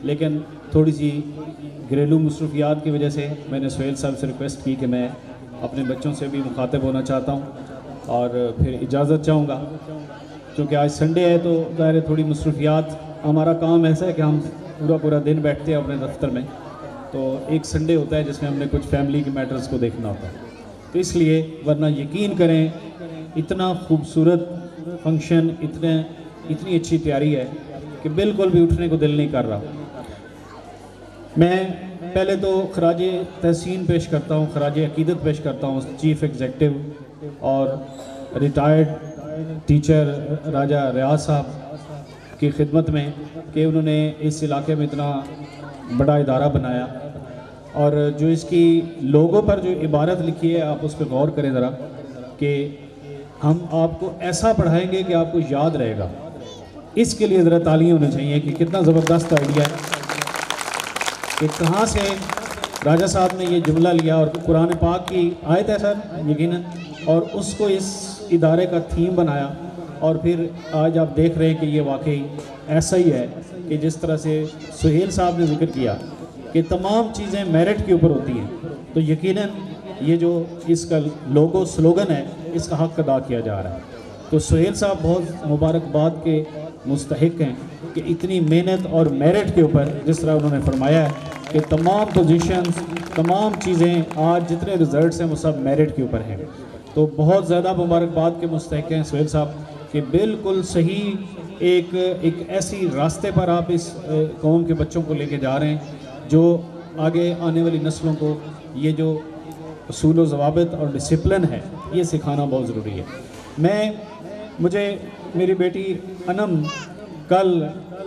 लेकिन थोड़ी सी घरेलू मसरूफियात की वजह से मैंने सुहेल साहब से रिक्वेस्ट की कि मैं अपने बच्चों से भी मुखातिब होना चाहता हूँ और फिर इजाज़त चाहूँगा। क्योंकि आज संडे है तो ज़ाहिर है थोड़ी मसरूफियात, हमारा काम ऐसा है कि हम पूरा दिन बैठते हैं अपने दफ्तर में, तो एक संडे होता है जिसमें हमने कुछ फैमिली के मैटर्स को देखना होता है, तो इसलिए, वरना यकीन करें इतना खूबसूरत फंक्शन, इतनी अच्छी तैयारी है कि बिल्कुल भी उठने को दिल नहीं कर रहा। मैं पहले तो खराज तहसीन पेश करता हूँ, खराज अकीदत पेश करता हूँ चीफ एग्जेक्टिव और रिटायर्ड टीचर राजा रियाज साहब की खिदमत में कि उन्होंने इस इलाके में इतना बड़ा इदारा बनाया और जो इसकी लोगों पर जो इबारत लिखी है आप उस पर गौर करें ज़रा, कि हम आपको ऐसा पढ़ाएंगे कि आपको याद रहेगा। इसके लिए ज़रा तालियां होनी चाहिए कि कितना ज़बरदस्त आइडिया है कि कहाँ से राजा साहब ने ये जुमला लिया और कुरान पाक की आयत है सर यकीनन, और उसको इस इदारे का थीम बनाया। और फिर आज आप देख रहे हैं कि ये वाकई ऐसा ही है कि जिस तरह से सुहेल साहब ने जिक्र किया कि तमाम चीज़ें मेरिट के ऊपर होती हैं, तो यकीनन ये जो इसका लोगो स्लोगन है इसका हक़ अदा किया जा रहा है। तो सुहेल साहब बहुत मुबारकबाद के मुस्तहिक हैं कि इतनी मेहनत और मेरिट के ऊपर जिस तरह उन्होंने फरमाया है कि तमाम पोजीशंस, तमाम चीज़ें आज जितने रिज़ल्ट्स हैं वो सब मेरिट के ऊपर हैं। तो बहुत ज़्यादा मुबारकबाद के मुस्तहिक हैं सुहेल साहब कि बिल्कुल सही एक ऐसी रास्ते पर आप इस कौम के बच्चों को लेके जा रहे हैं जो आगे आने वाली नस्लों को ये जो उसूल व ज़वाबित और डिसिप्लिन है ये सिखाना बहुत ज़रूरी है। मुझे मेरी बेटी अनम कल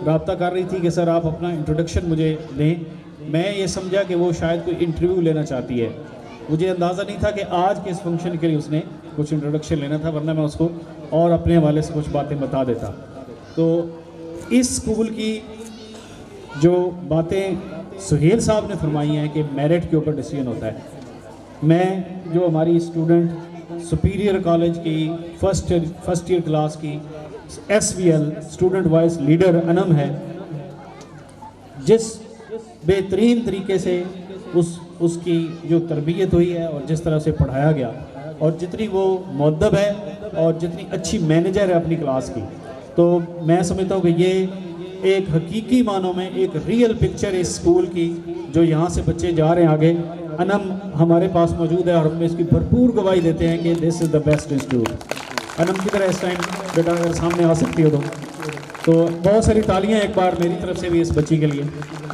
रब्ता कर रही थी कि सर आप अपना इंट्रोडक्शन मुझे दें। मैं ये समझा कि वो शायद कोई इंटरव्यू लेना चाहती है, मुझे अंदाज़ा नहीं था कि आज के इस फंक्शन के लिए उसने कुछ इंट्रोडक्शन लेना था, वरना मैं उसको और अपने हवाले से कुछ बातें बता देता। तो इस स्कूल की जो बातें सुहेल साहब ने फरमाई हैं कि मेरिट के ऊपर डिसीजन होता है, मैं जो हमारी स्टूडेंट सुपीरियर कॉलेज की फर्स्ट ईयर क्लास की SVL student voice leader Anam है, जिस बेहतरीन तरीके से उसकी जो तरबियत हुई है और जिस तरह से पढ़ाया गया और जितनी वो मुअद्दब है और जितनी अच्छी मैनेजर है अपनी क्लास की, तो मैं समझता हूँ कि ये एक हकीकी मानों में एक रियल पिक्चर इस स्कूल की जो यहाँ से बच्चे जा रहे हैं आगे। अनम हमारे पास मौजूद है और हम इसकी भरपूर गवाही देते हैं कि this is the best institute. Anam की तरह इस टाइम बेटा अगर सामने आ सकती हो तो बहुत सारी तालियां एक बार मेरी तरफ से भी इस बच्ची के लिए,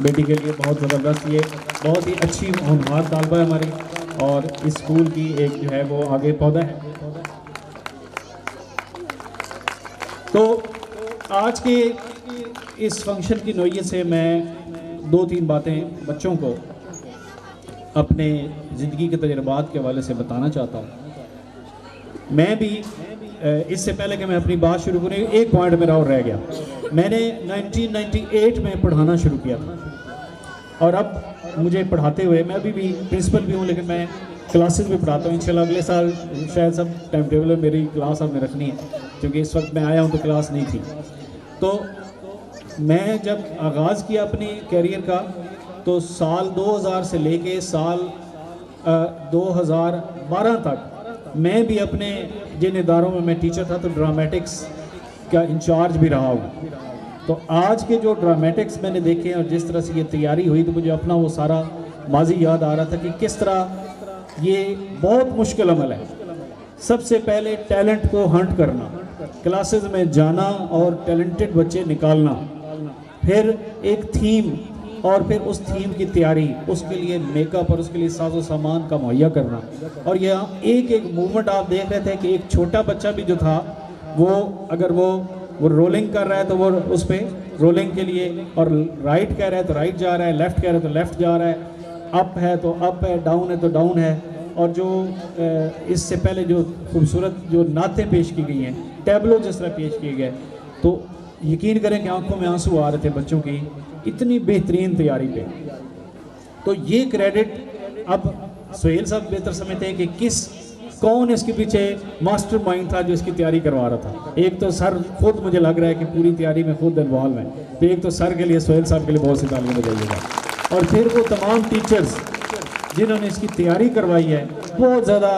बेटी के लिए। बहुत ज़बरदस्त, ये बहुत ही अच्छी होनहार तालबा है हमारी और इस स्कूल की एक जो है वो आगे पौधा है। तो आज के इस फंक्शन की नौयत से मैं 2-3 बातें बच्चों को अपने ज़िंदगी के तजुर्बात के हवाले से बताना चाहता हूँ। मैं भी इससे पहले कि मैं अपनी बात शुरू करूँ, एक पॉइंट मेरा और रह गया। मैंने 1998 में पढ़ाना शुरू किया था और अब मुझे पढ़ाते हुए, मैं अभी भी प्रिंसिपल भी हूँ लेकिन मैं क्लासेस भी पढ़ाता हूँ। इंशाल्लाह अगले साल शायद सब टाइम टेबल में मेरी क्लास आपने रखनी है, क्योंकि इस वक्त मैं आया हूँ तो क्लास नहीं थी। तो मैं जब आगाज़ किया अपने कैरियर का तो साल 2000 से लेके साल 2012 तक मैं भी अपने जिन इदारों में मैं टीचर था तो ड्रामेटिक्स का इंचार्ज भी रहा हूँ। तो आज के जो ड्रामेटिक्स मैंने देखे और जिस तरह से ये तैयारी हुई तो मुझे अपना वो सारा माजी याद आ रहा था कि किस तरह ये बहुत मुश्किल अमल है। सबसे पहले टैलेंट को हंट करना, क्लासेस में जाना और टैलेंटेड बच्चे निकालना, फिर एक थीम और फिर उस थीम की तैयारी, उसके लिए मेकअप और उसके लिए साजो सामान का मुहैया करना। और यह एक एक मूवमेंट आप देख रहे थे कि एक छोटा बच्चा भी जो था वो अगर वो रोलिंग कर रहा है तो वो उस पर रोलिंग के लिए, और राइट कह रहा है तो राइट जा रहा है, लेफ़्ट कह रहा है तो लेफ़्ट जा रहा है, अप है तो अप है, डाउन है तो डाउन है। और जो इससे पहले जो खूबसूरत जो नातें पेश की गई हैं, टैबलो जिस तरह पेश किए गए, तो यकीन करें कि आंखों में आंसू आ रहे थे बच्चों की इतनी बेहतरीन तैयारी पे। तो ये क्रेडिट अब सुहेल साहब बेहतर समझते हैं कि कौन इसके पीछे मास्टर माइंड था जो इसकी तैयारी करवा रहा था। एक तो सर खुद मुझे लग रहा है कि पूरी तैयारी में खुद इन्वॉल्व है, तो एक तो सर के लिए, सुहेल साहब के लिए बहुत सी तालियां बजाइएगा। और फिर वो तमाम टीचर्स जिन्होंने इसकी तैयारी करवाई है बहुत ज़्यादा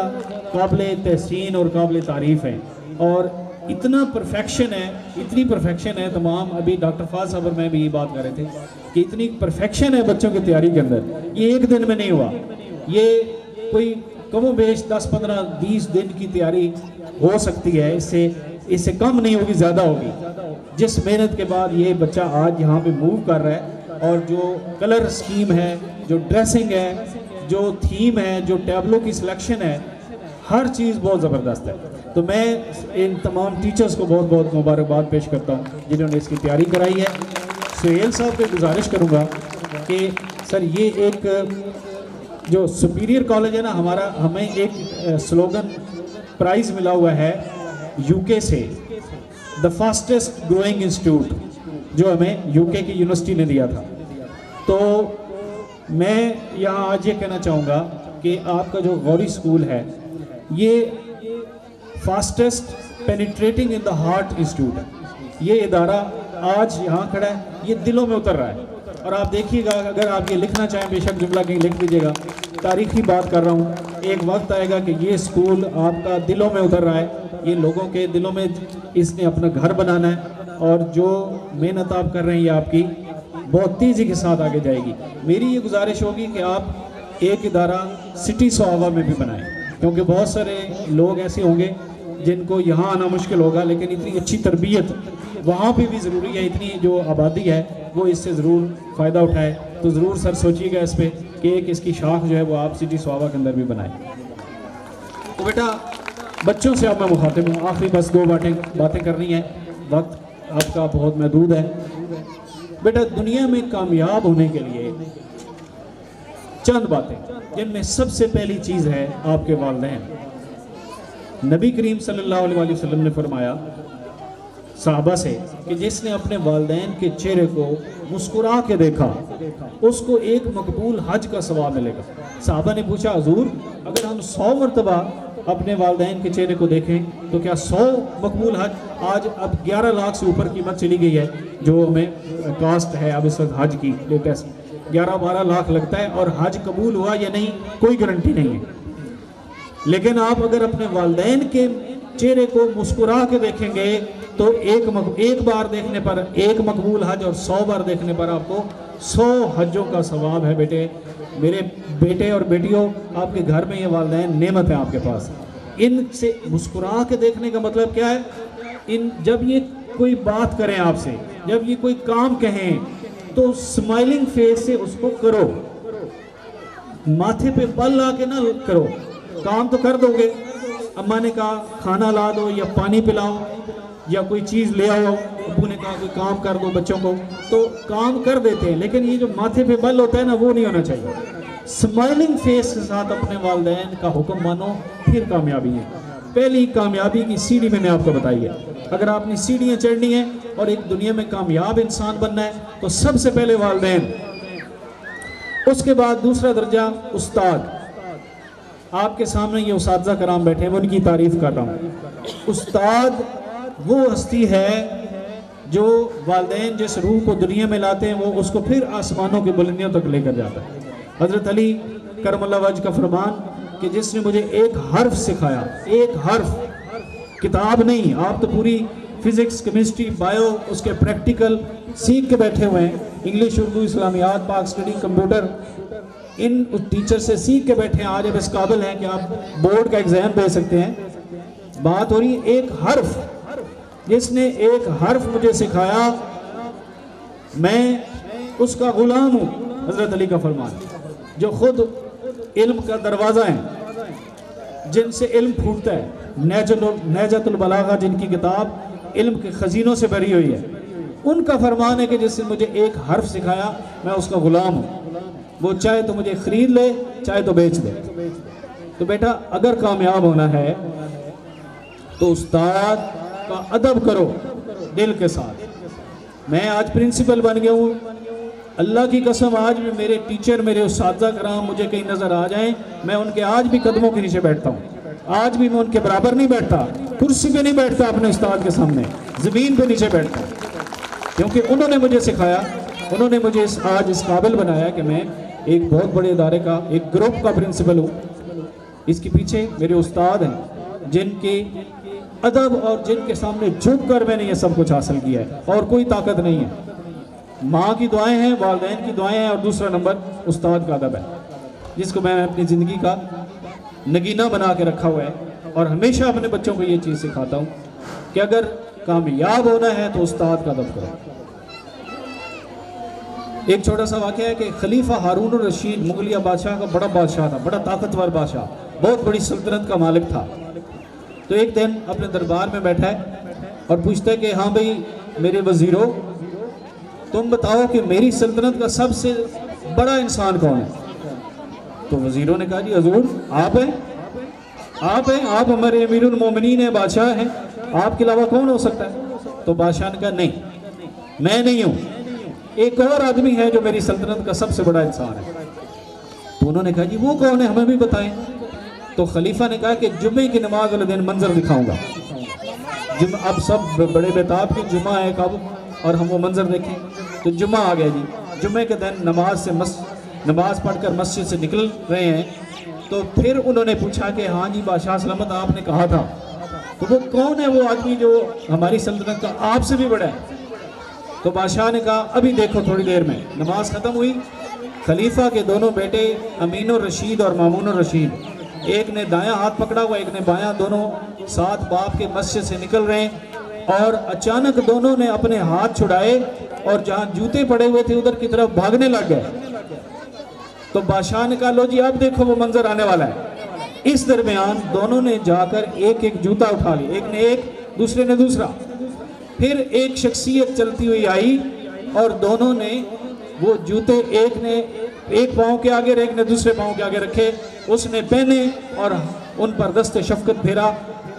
काबिल तहसीन और काबिल तारीफ़ हैं। और इतना परफेक्शन है, इतनी परफेक्शन है तमाम, अभी डॉक्टर फाज साहब और मैं भी ये बात कर रहे थे कि इतनी परफेक्शन है बच्चों की तैयारी के अंदर। ये एक दिन में नहीं हुआ, ये कोई कमो बेश 10-15-20 दिन की तैयारी हो सकती है, इससे कम नहीं होगी, ज़्यादा होगी। जिस मेहनत के बाद ये बच्चा आज यहाँ पे मूव कर रहा है, और जो कलर स्कीम है, जो ड्रेसिंग है, जो थीम है, जो टैबलो की सिलेक्शन है, हर चीज़ बहुत ज़बरदस्त है। तो मैं इन तमाम टीचर्स को बहुत बहुत मुबारकबाद पेश करता हूँ जिन्होंने इसकी तैयारी कराई है। सुहेल साहब को गुजारिश करूँगा कि सर ये एक जो सुपीरियर कॉलेज है ना हमारा, हमें एक स्लोगन प्राइज़ मिला हुआ है यूके से, द फास्टेस्ट ग्रोइंग इंस्टीट्यूट, जो हमें यूके की यूनिवर्सिटी ने दिया था। तो मैं यहाँ आज ये कहना चाहूँगा कि आपका जो गौरी स्कूल है ये fastest penetrating in the heart institute है। ये इदारा आज यहाँ खड़ा है, ये दिलों में उतर रहा है। और आप देखिएगा, अगर आप ये लिखना चाहें बेशक जुमला कहीं लिख दीजिएगा, तारीखी बात कर रहा हूँ, एक वक्त आएगा कि ये स्कूल आपका दिलों में उतर रहा है, ये लोगों के दिलों में इसने अपना घर बनाना है। और जो मेहनत आप कर रहे हैं ये आपकी बहुत तेज़ी के साथ आगे जाएगी। मेरी ये गुजारिश होगी कि आप एक इदारा सिटी सोहावा में भी बनाएं, क्योंकि बहुत सारे लोग ऐसे होंगे जिनको यहाँ आना मुश्किल होगा, लेकिन इतनी अच्छी तरबियत वहाँ पे भी ज़रूरी है। इतनी जो आबादी है वो इससे ज़रूर फ़ायदा उठाए। तो ज़रूर सर सोचिएगा इस पर कि एक इसकी शाख जो है वो आप सिटी सोहावा के अंदर भी बनाएं। तो बेटा बच्चों से अब मैं मुखातिब हूँ, आखिरी बस 2 बातें करनी है, वक्त आपका बहुत महदूद है। बेटा दुनिया में कामयाब होने के लिए चंद बातें, जिनमें सबसे पहली चीज़ है आपके वालिदैन। नबी करीम सल्लल्लाहु अलैहि वसल्लम ने फरमाया साहबा से कि जिसने अपने वालिदैन के चेहरे को मुस्कुरा के देखा उसको एक मकबूल हज का सवाब मिलेगा। साहबा ने पूछा हुजूर अगर हम 100 मरतबा अपने वालिदैन के चेहरे को देखें तो क्या 100 मकबूल हज? आज अब 11 लाख से ऊपर कीमत चली गई है जो हमें कास्ट है अब इस वक्त हज की लेटेस्ट, 11-12 लाख लगता है, और हज कबूल हुआ या नहीं कोई गारंटी नहीं है। लेकिन आप अगर अपने वालिदैन के चेहरे को मुस्कुरा के देखेंगे तो एक बार देखने पर एक मकबूल हज और 100 बार देखने पर आपको 100 हजों का सवाब है। बेटे, मेरे बेटे और बेटियों, आपके घर में ये वालिदैन नेमत है आपके पास। इनसे मुस्कुरा के देखने का मतलब क्या है? जब ये कोई बात करें आपसे, जब ये कोई काम कहें तो स्माइलिंग फेस से उसको करो, माथे पे बल ला के ना करो। काम तो कर दोगे, अम्मा ने कहा खाना ला दो या पानी पिलाओ, या कोई चीज़ ले आओ, अबू ने कहा कोई काम कर दो बच्चों को, तो काम कर देते हैं, लेकिन ये जो माथे पे बल होता है ना, वो नहीं होना चाहिए। स्माइलिंग फेस के साथ अपने वालिदैन का हुक्म मानो, फिर कामयाबी है। पहली कामयाबी की सीढ़ी मैंने आपको बताई है। अगर आपने सीढ़ियाँ चढ़नी है और एक दुनिया में कामयाब इंसान बनना है तो सबसे पहले वालिदैन, उसके बाद दूसरा दर्जा उस्ताद। आपके सामने ये उस्ताद कराम बैठे हैं, उनकी तारीफ कर रहा हूँ। उस्ताद वो हस्ती है जो वालिदैन जिस रूह को दुनिया में लाते हैं वो उसको फिर आसमानों की बुलंदियों तक लेकर जाता है। हज़रत अली करमल्लाह वजह का फरमान कि जिसने मुझे एक हर्फ सिखाया, एक हर्फ, किताब नहीं, आप तो पूरी फिजिक्स, केमिस्ट्री, बायो, उसके प्रैक्टिकल सीख के बैठे हुए हैं, इंग्लिश, उर्दू, इस्लामियात, पाक स्टडी, कंप्यूटर, इन टीचर से सीख के बैठे हैं। आज अब इस काबिल हैं कि आप बोर्ड का एग्जाम दे सकते हैं। बात हो रही है एक हर्फ, जिसने एक हर्फ मुझे सिखाया, मैं उसका गुलाम हूँ। हज़रत अली का फरमान, जो खुद इल्म का दरवाज़ा है, जिनसे इल्म फूटता है, नहजतुल बलागा जिनकी किताब इल्म के खजीनों से भरी हुई है, उनका फरमान है कि जिसने मुझे एक हर्फ सिखाया मैं उसका गुलाम हूँ। वो चाहे तो मुझे ख़रीद ले, चाहे तो बेच दे। तो बेटा अगर कामयाब होना है तो उस्ताद का अदब करो दिल के साथ। मैं आज प्रिंसिपल बन गया हूँ, अल्लाह की कसम आज भी मेरे टीचर, मेरे उस्ताद कराम मुझे कहीं नज़र आ जाएं, मैं उनके आज भी कदमों के नीचे बैठता हूँ। आज भी मैं उनके बराबर नहीं बैठता, कुर्सी पे नहीं बैठता अपने उस्ताद के सामने, ज़मीन पे नीचे बैठता, क्योंकि उन्होंने मुझे सिखाया, उन्होंने मुझे आज इस काबिल बनाया कि मैं एक बहुत बड़े इदारे का, एक ग्रुप का प्रिंसिपल हूँ। इसके पीछे मेरे उस्ताद हैं जिनके अदब और जिनके सामने झुक कर मैंने ये सब कुछ हासिल किया है, और कोई ताकत नहीं है। माँ की दुआएं हैं, वालिदैन की दुआएं हैं, और दूसरा नंबर उस्ताद का अदब है, जिसको मैं अपनी ज़िंदगी का नगीना बना के रखा हुआ है। और हमेशा अपने बच्चों को ये चीज़ सिखाता हूँ कि अगर कामयाब होना है तो उस्ताद का अदब करो। एक छोटा सा वाक़या है कि खलीफा हारून रशीद मुगलिया बादशाह का बड़ा बादशाह था, बड़ा ताकतवर बादशाह, बहुत बड़ी सल्तनत का मालिक था। तो एक दिन अपने दरबार में बैठा है और पूछता है कि हाँ भाई मेरे वज़ीरों, तुम बताओ कि मेरी सल्तनत का सबसे बड़ा इंसान कौन है। तो वज़ीरों ने कहा जी हजूर आप हैं, आप हमारे अमीरुल मोमिनीन हैं, बादशाह हैं, आपके अलावा कौन हो सकता है। तो बादशाह ने कहा नहीं, मैं नहीं हूँ, एक और आदमी है जो मेरी सल्तनत का सबसे बड़ा इंसान है। तो उन्होंने कहा जी वो कौन है, हमें भी बताएं। तो खलीफा ने कहा कि जुम्मे की नमाज वाले दिन मंजर दिखाऊंगा। अब सब बड़े बेताब के जुम्मा है कब, और हम वो मंजर देखें। तो जुम्मा आ गया जी, जुम्मे के दिन नमाज पढ़कर मस्जिद से निकल रहे हैं। तो फिर उन्होंने पूछा कि हाँ जी बादशाह सलामत, आपने कहा था, तो वो कौन है वो आदमी जो हमारी सल्तनत का आपसे भी बड़ा है। तो बादशाह ने कहा अभी देखो थोड़ी देर में। नमाज ख़त्म हुई, खलीफा के दोनों बेटे अमीन रशीद और मामून रशीद, एक ने दायां हाथ पकड़ा हुआ, एक ने बायां, दोनों साथ बाप के मस्जिद से निकल रहे हैं। और अचानक दोनों ने अपने हाथ छुड़ाए और जहाँ जूते पड़े हुए थे उधर की तरफ भागने लग गए। तो बादशाह ने कहा लो जी अब देखो वो मंजर आने वाला है। इस दरमियान दोनों ने जाकर एक एक जूता उठा लिया, एक ने एक, दूसरे ने दूसरा। फिर एक शख्सियत चलती हुई आई और दोनों ने वो जूते, एक ने एक पाँव के आगे, एक ने दूसरे पाँव के आगे रखे, उसने पहने और उन पर दस्ते शफकत फेरा।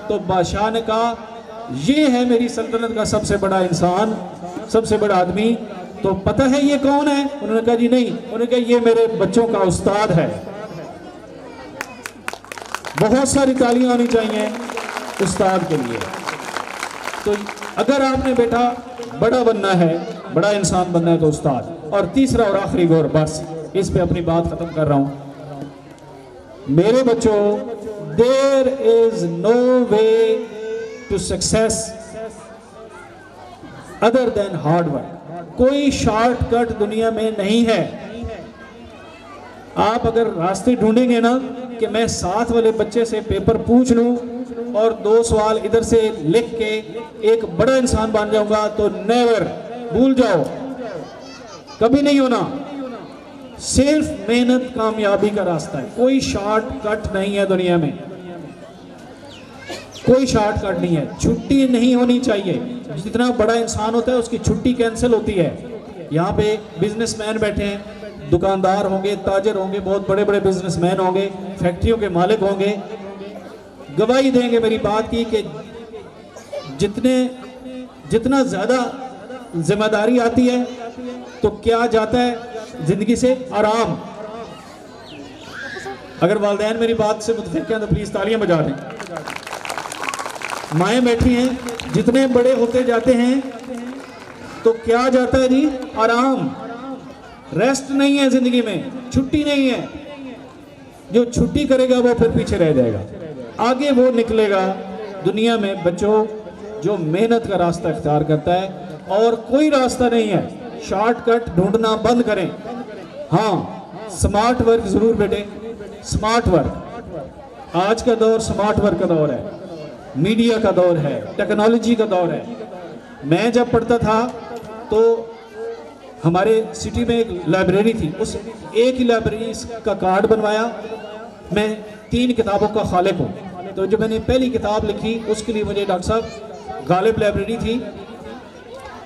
तो बादशाह ने कहा ये है मेरी सल्तनत का सबसे बड़ा इंसान, सबसे बड़ा आदमी। तो पता है ये कौन है? उन्होंने कहा जी नहीं। उन्होंने कहा ये मेरे बच्चों का उस्ताद है। बहुत सारी तालियां होनी चाहिए उस्ताद के लिए। तो अगर आपने बेटा बड़ा बनना है, बड़ा इंसान बनना है तो उस्ताद। और तीसरा और आखिरी गौर, बस इस पे अपनी बात खत्म कर रहा हूं। मेरे बच्चों, there is no way to success other than hard work. कोई शॉर्टकट दुनिया में नहीं है। आप अगर रास्ते ढूंढेंगे ना कि मैं साथ वाले बच्चे से पेपर पूछ लूं और 2 सवाल इधर से लिख के एक बड़ा इंसान बन जाऊंगा, तो नेवर, भूल जाओ, कभी नहीं होना। सिर्फ मेहनत कामयाबी का रास्ता है, कोई शॉर्टकट नहीं है दुनिया में। कोई शॉर्टकट नहीं है, छुट्टी नहीं होनी चाहिए। जितना बड़ा इंसान होता है उसकी छुट्टी कैंसिल होती है। यहाँ पे बिजनेसमैन बैठे हैं, दुकानदार होंगे, ताजर होंगे, बहुत बड़े बड़े बिजनेसमैन होंगे, फैक्ट्रियों के मालिक होंगे, गवाही देंगे मेरी बात की कि जितना ज़्यादा जिम्मेदारी आती है तो क्या जाता है ज़िंदगी से आराम। अगर वालिदैन मेरी बात से मुतफिक हैं तो प्लीज़ तालियां बजा दें। माएँ बैठी हैं, जितने बड़े होते जाते हैं तो क्या जाता है जी, आराम। रेस्ट नहीं है ज़िंदगी में, छुट्टी नहीं है। जो छुट्टी करेगा वो फिर पीछे रह जाएगा, आगे वो निकलेगा। दुनिया में बच्चों जो मेहनत का रास्ता इख्तियार करता है और कोई रास्ता नहीं है, शॉर्टकट ढूंढना बंद करें। हाँ, स्मार्ट वर्क ज़रूर बेटे, स्मार्ट वर्क। आज का दौर स्मार्ट वर्क का दौर है, मीडिया का दौर है, टेक्नोलॉजी का दौर है। मैं जब पढ़ता था तो हमारे सिटी में एक लाइब्रेरी थी, उस एक ही लाइब्रेरी का कार्ड बनवाया। मैं 3 किताबों का खालिक हूँ, तो जो मैंने पहली किताब लिखी उसके लिए मुझे डॉक्टर साहब गालिब लाइब्रेरी थी,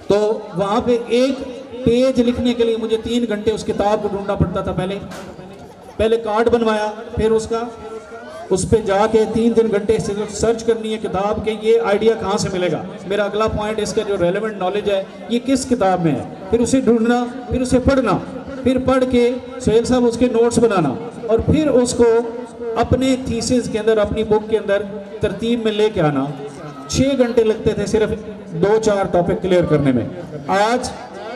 तो वहाँ पे एक पेज लिखने के लिए मुझे 3 घंटे उस किताब को ढूंढना पड़ता था। पहले कार्ड बनवाया, फिर उस पे जाके 3 घंटे सर्च करनी है किताब के ये आइडिया कहाँ से मिलेगा, मेरा अगला पॉइंट, इसका जो रेलेवेंट नॉलेज है ये किस किताब में है, फिर उसे ढूंढना, फिर उसे पढ़ना, फिर पढ़ के सुहेल साहब उसके नोट्स बनाना और फिर उसको अपने थीसिस के अंदर, अपनी बुक के अंदर तरतीब में लेके आना। 6 घंटे लगते थे सिर्फ 2-4 टॉपिक क्लियर करने में। आज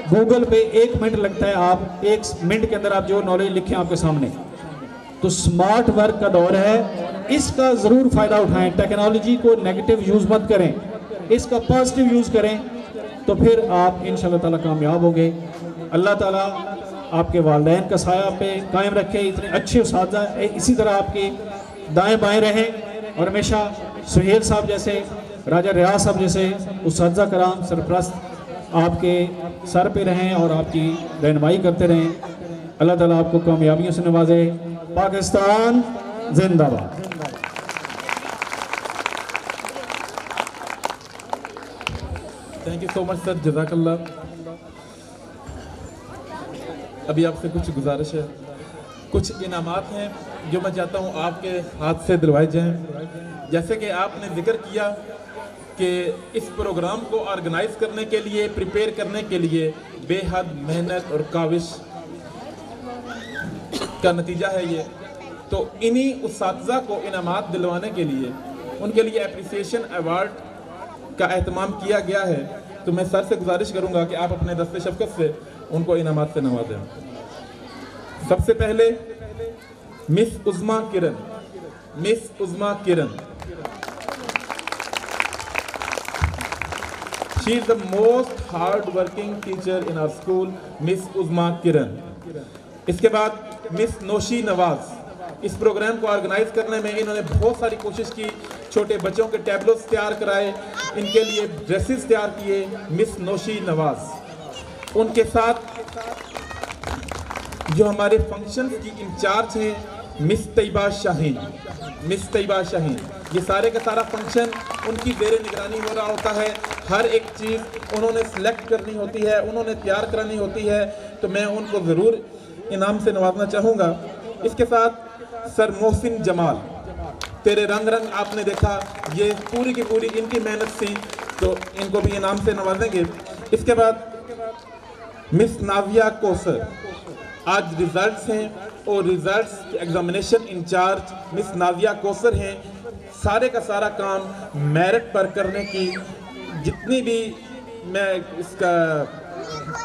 गूगल पे 1 मिनट लगता है, आप 1 मिनट के अंदर आप जो नॉलेज लिखें आपके सामने। तो स्मार्ट वर्क का दौर है, इसका ज़रूर फ़ायदा उठाएं। टेक्नोलॉजी को नेगेटिव यूज़ मत करें, इसका पॉजिटिव यूज़ करें, तो फिर आप इंशाअल्लाह ताला कामयाब होंगे। अल्लाह ताला आपके वालिदैन का साया पे कायम रखे, इतने अच्छे उस्ताद इसी तरह आपके दाएं बाएं रहें और हमेशा सुहेल साहब जैसे, राजा रियाज साहब जैसे उस्ताद कराम सरप्रस्त आपके सर पे रहें और आपकी रहनुमाई करते रहें। अल्लाह ताला आपको कामयाबियों से नवाजे। पाकिस्तान जिंदाबाद। Thank you so much sir, जज़ाकल्लाह। अभी आपसे कुछ गुजारिश है, कुछ इनामात हैं जो मैं चाहता हूँ आपके हाथ से दिलवाए जाएं। जैसे कि आपने जिक्र किया कि इस प्रोग्राम को ऑर्गेनाइज करने के लिए, प्रिपेयर करने के लिए बेहद मेहनत और काविश का नतीजा है ये। तो इन्हीं उस्ताज़ा को इनामात दिलवाने के लिए, उनके लिए एप्रिसिएशन अवार्ड का एहतमाम किया गया है। तो मैं सर से गुजारिश करूंगा कि आप अपने दस्ते शफ़क़त से उनको इनामात से नवाजें। सबसे पहले miss Uzma Kiran, miss Uzma Kiran, she is the most hard working teacher in our school, miss Uzma Kiran. इसके बाद मिस नौशी नवाज। इस प्रोग्राम को ऑर्गेनाइज करने में इन्होंने बहुत सारी कोशिश की, छोटे बच्चों के टैबलोस तैयार कराए, इनके लिए ड्रेसेस तैयार किए, मिस नौशी नवाज। उनके साथ जो हमारे फंक्शंस की इंचार्ज हैं मिस तैयबा शाहीन, मिस तैयबा शाहीन, ये सारे का सारा फंक्शन उनकी ज़ेरे निगरानी हो रहा होता है। हर एक चीज़ उन्होंने सेलेक्ट करनी होती है, उन्होंने तैयार करानी होती है, तो मैं उनको ज़रूर इनाम से नवाजना चाहूँगा। इसके साथ सर मोहसिन जमाल, तेरे रंग रंग आपने देखा, ये पूरी की पूरी इनकी मेहनत थी, तो इनको भी इनाम से नवाजेंगे। इसके बाद मिस नाविया कौसर, आज रिजल्ट्स हैं और results examination incharge miss Navia Kausar हैं। सारे का सारा काम मेरिट पर करने की, जितनी भी मैं इसका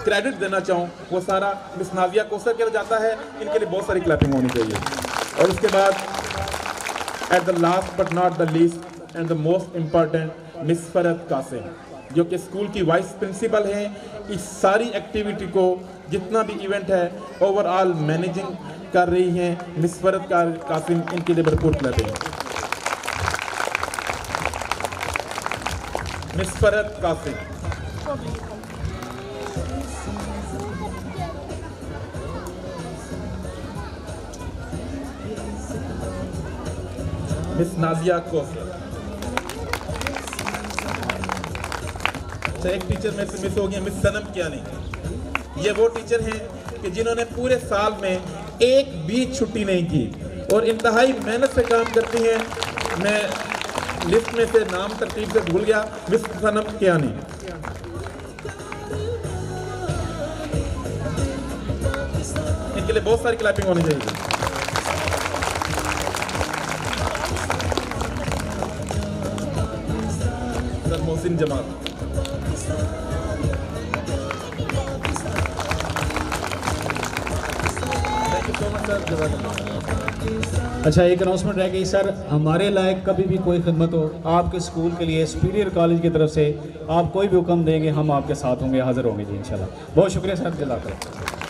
क्रेडिट देना चाहूँ वो सारा मिस नाविया कौसर के लिए जाता है। इनके लिए बहुत सारी क्लैपिंग होनी चाहिए। और उसके बाद at the last but not the least and the most important miss Farat Qasim, जो कि स्कूल की वाइस प्रिंसिपल हैं। इस सारी एक्टिविटी को, जितना भी इवेंट है, ओवरऑल मैनेजिंग कर रही हैं मिस फरत कासिम। इनके लिए भरपूर clapping. Miss Farat Qasim. Miss Nazia Kausar. अच्छा, एक टीचर में से मिस हो गया, मिस सनम कियानी। ये वो टीचर हैं कि जिन्होंने पूरे साल में एक भी छुट्टी नहीं की और इंतहाई मेहनत से काम करती हैं। मैं लिस्ट में से नाम तरतीब से भूल गया, मिस सनम कियानी। इनके लिए बहुत सारी क्लैपिंग होनी चाहिए। सर मोहसिन जमाल। अच्छा, एक अनाउंसमेंट रह गई सर, हमारे लायक कभी भी कोई खिदमत हो आपके स्कूल के लिए, सुपीरियर कॉलेज की तरफ से आप कोई भी हुक्म देंगे, हम आपके साथ होंगे, हाजिर होंगे जी इंशाल्लाह। बहुत शुक्रिया सर, जज़ाकल्लाह।